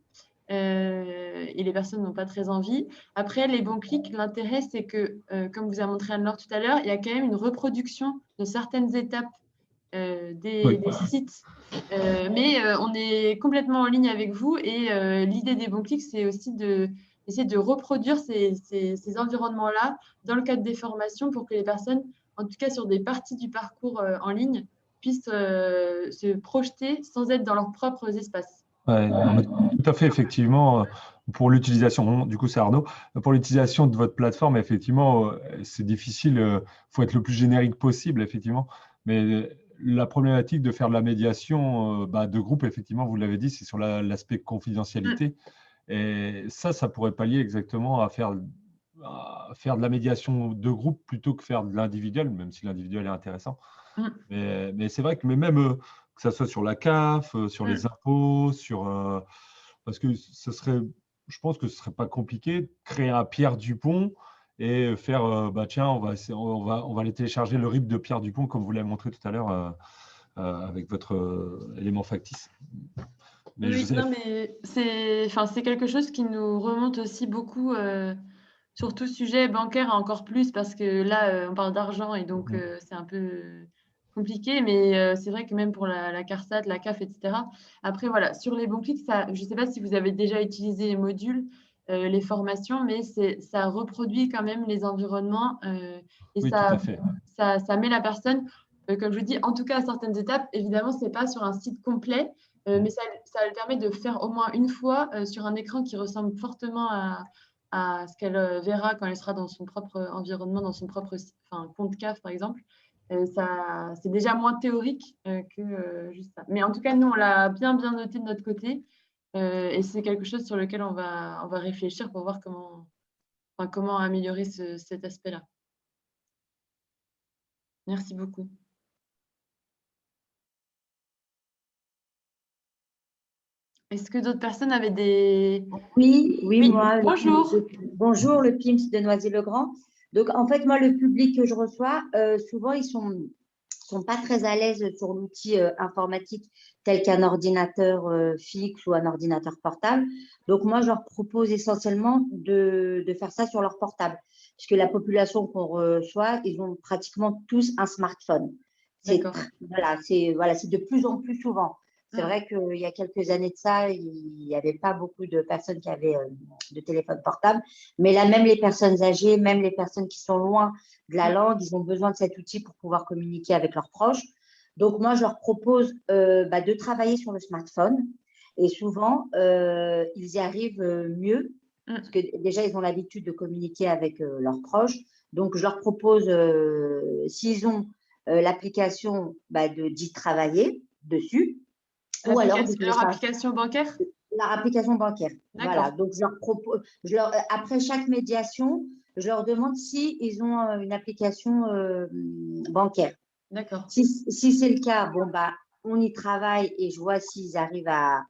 et les personnes n'ont pas très envie. Après, les bons clics, l'intérêt, c'est que, comme vous a montré Anne-Laure tout à l'heure, il y a quand même une reproduction de certaines étapes des sites. Mais on est complètement en ligne avec vous et l'idée des bons clics, c'est aussi d'essayer de reproduire ces environnements-là dans le cadre des formations pour que les personnes, en tout cas sur des parties du parcours en ligne, puissent se projeter sans être dans leurs propres espaces. Ouais, tout à fait, effectivement, pour l'utilisation, du coup c'est Arnaud, pour l'utilisation de votre plateforme, effectivement, c'est difficile, il faut être le plus générique possible, effectivement, mais la problématique de faire de la médiation de groupe, effectivement, vous l'avez dit, c'est sur l'aspect confidentialité, et ça pourrait pallier exactement à faire de la médiation de groupe plutôt que faire de l'individuel, même si l'individuel est intéressant. Mais c'est vrai que même que ça soit sur la CAF, sur les impôts, parce que je pense que ce serait pas compliqué de créer un Pierre Dupont et faire, tiens, on va aller télécharger le RIB de Pierre Dupont comme vous l'avez montré tout à l'heure avec votre élément factice. Mais c'est quelque chose qui nous remonte aussi beaucoup sur tout sujet bancaire encore plus parce que là, on parle d'argent et donc c'est un peu compliqué, mais c'est vrai que même pour la CARSAT, la CAF, etc. Après, voilà, sur les bons clics, je ne sais pas si vous avez déjà utilisé les modules, les formations, mais ça reproduit quand même les environnements et oui, tout à fait. ça met la personne, comme je vous dis, en tout cas à certaines étapes. Évidemment, ce n'est pas sur un site complet, mais ça lui permet de faire au moins une fois sur un écran qui ressemble fortement à ce qu'elle verra quand elle sera dans son propre environnement, dans son propre compte CAF, par exemple. C'est déjà moins théorique que juste ça. Mais en tout cas, nous, on l'a bien noté de notre côté et c'est quelque chose sur lequel on va réfléchir pour voir comment améliorer cet aspect-là. Merci beaucoup. Est-ce que d'autres personnes avaient des… Oui, moi. Bonjour. Bonjour, le PIMS de Noisy-le-Grand. Donc, en fait, moi, le public que je reçois, souvent, ils sont pas très à l'aise sur l'outil informatique tel qu'un ordinateur fixe ou un ordinateur portable. Donc, moi, je leur propose essentiellement de faire ça sur leur portable. Puisque la population qu'on reçoit, ils ont pratiquement tous un smartphone. C'est de plus en plus souvent. C'est vrai qu'il y a quelques années de ça, il n'y avait pas beaucoup de personnes qui avaient de téléphone portable. Mais là, même les personnes âgées, même les personnes qui sont loin de la langue, ils ont besoin de cet outil pour pouvoir communiquer avec leurs proches. Donc, moi, je leur propose de travailler sur le smartphone. Et souvent, ils y arrivent mieux parce que déjà, ils ont l'habitude de communiquer avec leurs proches. Donc, je leur propose, s'ils ont l'application, d'y travailler dessus. Ou alors leur application bancaire? Leur application bancaire. Voilà. Donc, je leur propose, après chaque médiation, je leur demande s'ils ont une application bancaire. D'accord. Si c'est le cas, bon, bah, on y travaille et je vois s'ils arrivent à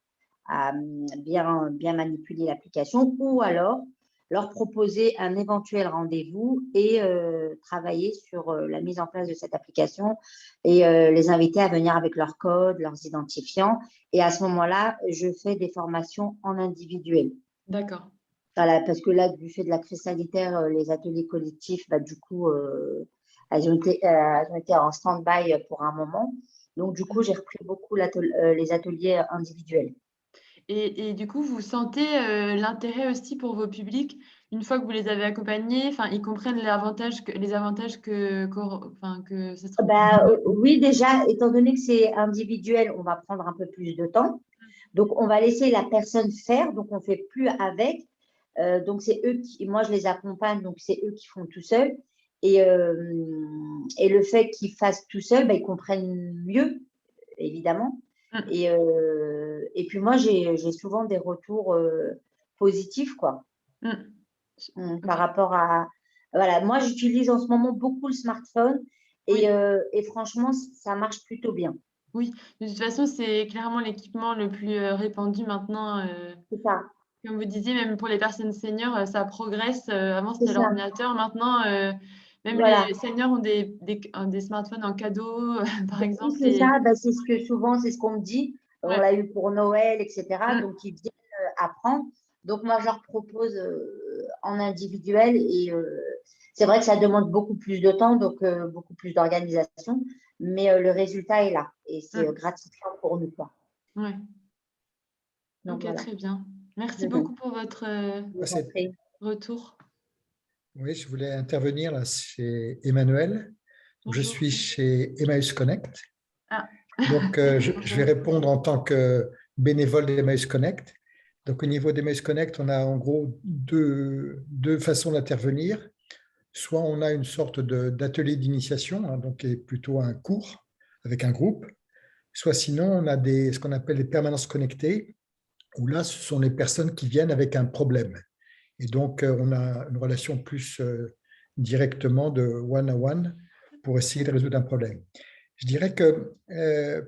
bien manipuler l'application, ou alors leur proposer un éventuel rendez-vous et travailler sur la mise en place de cette application et les inviter à venir avec leurs codes, leurs identifiants. Et à ce moment-là, je fais des formations en individuel. D'accord. Voilà, parce que là, du fait de la crise sanitaire, les ateliers collectifs, bah, du coup, elles ont été en stand-by pour un moment. Donc, du coup, j'ai repris beaucoup les ateliers individuels. Et du coup, vous sentez l'intérêt aussi pour vos publics, une fois que vous les avez accompagnés, enfin, ils comprennent les avantages que ce sera. Bah, oui, déjà, étant donné que c'est individuel, on va prendre un peu plus de temps. Donc, on va laisser la personne faire, donc on ne fait plus avec. Donc, c'est eux moi, je les accompagne, donc c'est eux qui font tout seuls. Et le fait qu'ils fassent tout seuls, bah, ils comprennent mieux, évidemment. Et puis moi, j'ai souvent des retours positifs, quoi. Par rapport à… Voilà, moi, j'utilise en ce moment beaucoup le smartphone et franchement, ça marche plutôt bien. Oui, de toute façon, c'est clairement l'équipement le plus répandu maintenant. C'est ça. Comme vous disiez, même pour les personnes seniors, ça progresse. Avant, c'était l'ordinateur. Maintenant, même les seniors ont des smartphones en cadeau, par exemple. Oui, c'est ça. Bah, c'est ce qu'on me dit. On l'a eu pour Noël, etc. Donc, ils viennent apprendre. Donc, moi, je leur propose en individuel. Et c'est vrai que ça demande beaucoup plus de temps, donc beaucoup plus d'organisation. Mais le résultat est là. Et c'est gratifiant pour nous, quoi. Oui. Donc, ok, très bien. Merci beaucoup pour votre retour. Oui, je voulais intervenir là chez Emmanuel. Je suis chez Emmaüs Connect. Donc, je vais répondre en tant que bénévole d'Emmaüs Connect. Donc, au niveau d'Emmaüs Connect, on a en gros deux façons d'intervenir. Soit on a une sorte d'atelier d'initiation, hein, donc qui est plutôt un cours avec un groupe. Soit sinon, on a ce qu'on appelle les permanences connectées, où là, ce sont les personnes qui viennent avec un problème. Et donc, on a une relation plus directement de one-à-one pour essayer de résoudre un problème. Je dirais que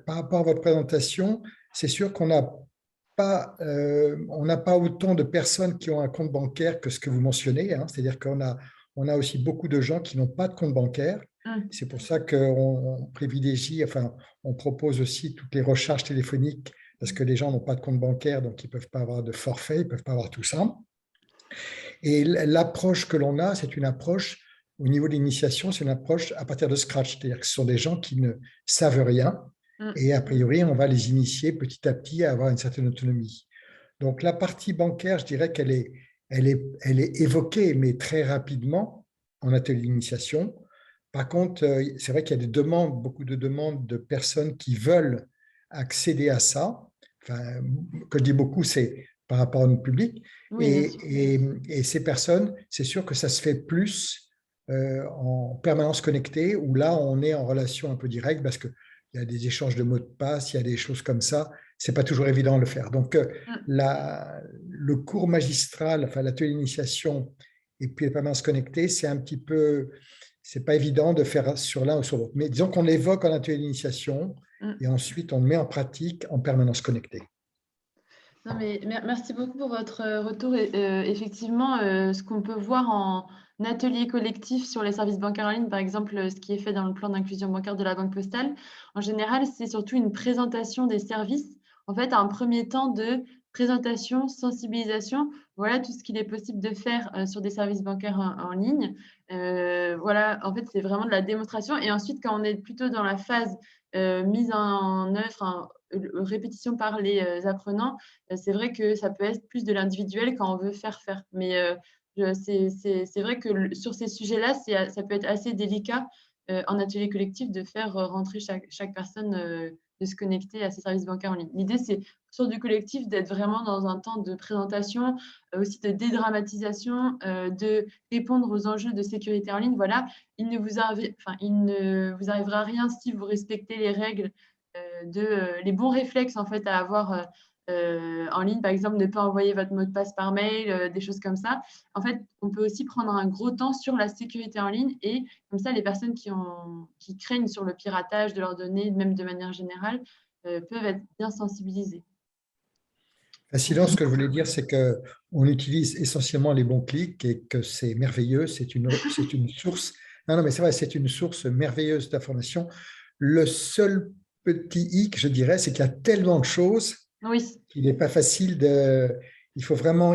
par rapport à votre présentation, c'est sûr qu'on n'a pas autant de personnes qui ont un compte bancaire que ce que vous mentionnez. Hein. C'est-à-dire qu'on a aussi beaucoup de gens qui n'ont pas de compte bancaire. C'est pour ça qu'on privilégie, enfin, on propose aussi toutes les recharges téléphoniques parce que les gens n'ont pas de compte bancaire, donc ils ne peuvent pas avoir de forfait, ils ne peuvent pas avoir tout ça. Et l'approche que l'on a, c'est une approche, au niveau de l'initiation, c'est une approche à partir de scratch, c'est-à-dire que ce sont des gens qui ne savent rien, et a priori, on va les initier petit à petit à avoir une certaine autonomie. Donc, la partie bancaire, je dirais qu'elle est évoquée, mais très rapidement en atelier d'initiation. Par contre, c'est vrai qu'il y a beaucoup de demandes de personnes qui veulent accéder à ça. Enfin, que je dis beaucoup, c'est par rapport à notre public. Oui, et ces personnes, c'est sûr que ça se fait plus en permanence connectée, où là, on est en relation un peu directe parce qu'il y a des échanges de mots de passe, il y a des choses comme ça. Ce n'est pas toujours évident de le faire. Donc, le cours magistral, enfin, l'atelier d'initiation et puis la permanence connectée, c'est un petit peu… C'est pas évident de faire sur l'un ou sur l'autre. Mais disons qu'on l'évoque en atelier d'initiation et ensuite on le met en pratique en permanence connectée. Non, mais merci beaucoup pour votre retour. Effectivement, ce qu'on peut voir en atelier collectif sur les services bancaires en ligne, par exemple, ce qui est fait dans le plan d'inclusion bancaire de la Banque Postale, en général, c'est surtout une présentation des services. En fait, un premier temps de présentation, sensibilisation, voilà tout ce qu'il est possible de faire sur des services bancaires en ligne. Voilà, en fait, c'est vraiment de la démonstration. Et ensuite, quand on est plutôt dans la phase mise en œuvre, répétition par les apprenants, c'est vrai que ça peut être plus de l'individuel quand on veut faire. Mais c'est vrai que sur ces sujets-là, ça peut être assez délicat en atelier collectif de faire rentrer chaque personne, de se connecter à ces services bancaires en ligne. L'idée, c'est sur du collectif d'être vraiment dans un temps de présentation, aussi de dédramatisation, de répondre aux enjeux de sécurité en ligne. Voilà, il ne vous arrivera rien si vous respectez les règles les bons réflexes en fait, à avoir en ligne, par exemple, ne pas envoyer votre mot de passe par mail, des choses comme ça. En fait, on peut aussi prendre un gros temps sur la sécurité en ligne et comme ça, les personnes qui craignent sur le piratage de leurs données, même de manière générale, peuvent être bien sensibilisées. Sinon, ce que je voulais dire, c'est qu'on utilise essentiellement les bons clics et que c'est merveilleux. C'est une source. Non, mais c'est vrai, c'est une source merveilleuse d'informations. Le seul petit hic, je dirais, c'est qu'il y a tellement de choses qu'il n'est pas facile de. Il faut vraiment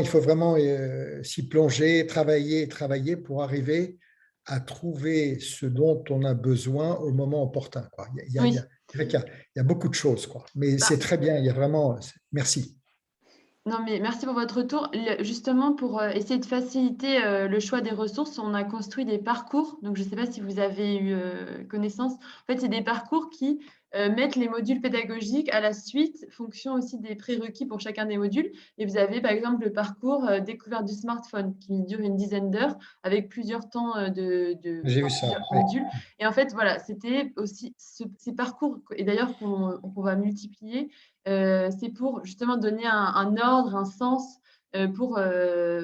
s'y plonger, travailler pour arriver à trouver ce dont on a besoin au moment opportun, quoi. Il y a beaucoup de choses, quoi. Mais c'est très bien. Il y a vraiment. Merci. Non, mais merci pour votre retour. Justement, pour essayer de faciliter le choix des ressources, on a construit des parcours. Donc, je ne sais pas si vous avez eu connaissance. En fait, c'est des parcours qui mettent les modules pédagogiques à la suite, fonction aussi des prérequis pour chacun des modules. Et vous avez, par exemple, le parcours découverte du smartphone qui dure une dizaine d'heures avec plusieurs temps J'ai vu ça, modules. Et en fait, voilà, c'était aussi ces parcours, et d'ailleurs qu'on va multiplier. C'est pour justement donner un ordre, un sens pour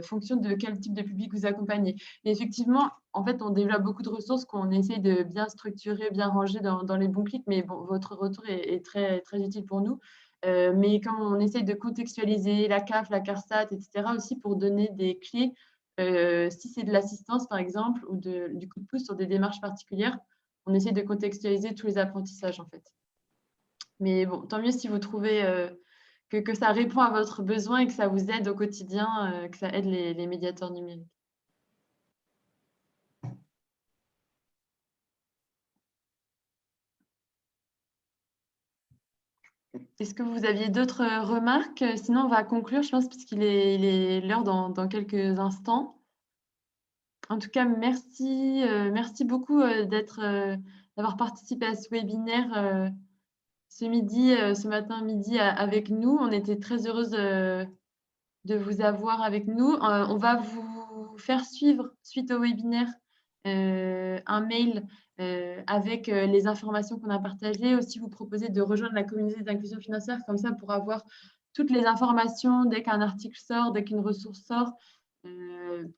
fonction de quel type de public vous accompagnez. Et effectivement, en fait, on développe beaucoup de ressources qu'on essaie de bien structurer, bien ranger dans les bons clics, mais bon, votre retour est très, très utile pour nous. Mais quand on essaie de contextualiser la CAF, la CARSAT, etc., aussi pour donner des clés, si c'est de l'assistance, par exemple, ou du coup de pouce sur des démarches particulières, on essaie de contextualiser tous les apprentissages, en fait. Mais bon, tant mieux si vous trouvez que ça répond à votre besoin et que ça vous aide au quotidien, que ça aide les médiateurs numériques. Est-ce que vous aviez d'autres remarques? Sinon, on va conclure, je pense, puisqu'il est l'heure dans quelques instants. En tout cas, merci beaucoup d'avoir participé à ce webinaire ce matin midi avec nous. On était très heureuse de vous avoir avec nous. On va vous faire suivre, suite au webinaire, un mail avec les informations qu'on a partagées. Aussi, vous proposer de rejoindre la communauté d'inclusion financière, comme ça, pour avoir toutes les informations dès qu'un article sort, dès qu'une ressource sort,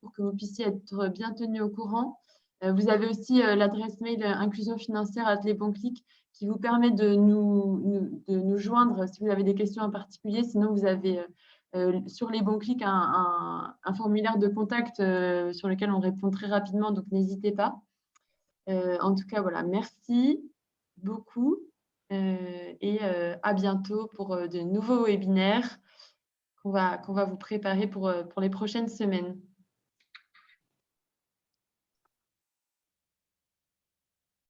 pour que vous puissiez être bien tenu au courant. Vous avez aussi l'adresse mail inclusionfinancière@lesbonsclics qui vous permet de nous joindre si vous avez des questions en particulier. Sinon, vous avez sur les bons clics un formulaire de contact sur lequel on répond très rapidement, donc n'hésitez pas. En tout cas, voilà, merci beaucoup et à bientôt pour de nouveaux webinaires qu'on va vous préparer pour les prochaines semaines.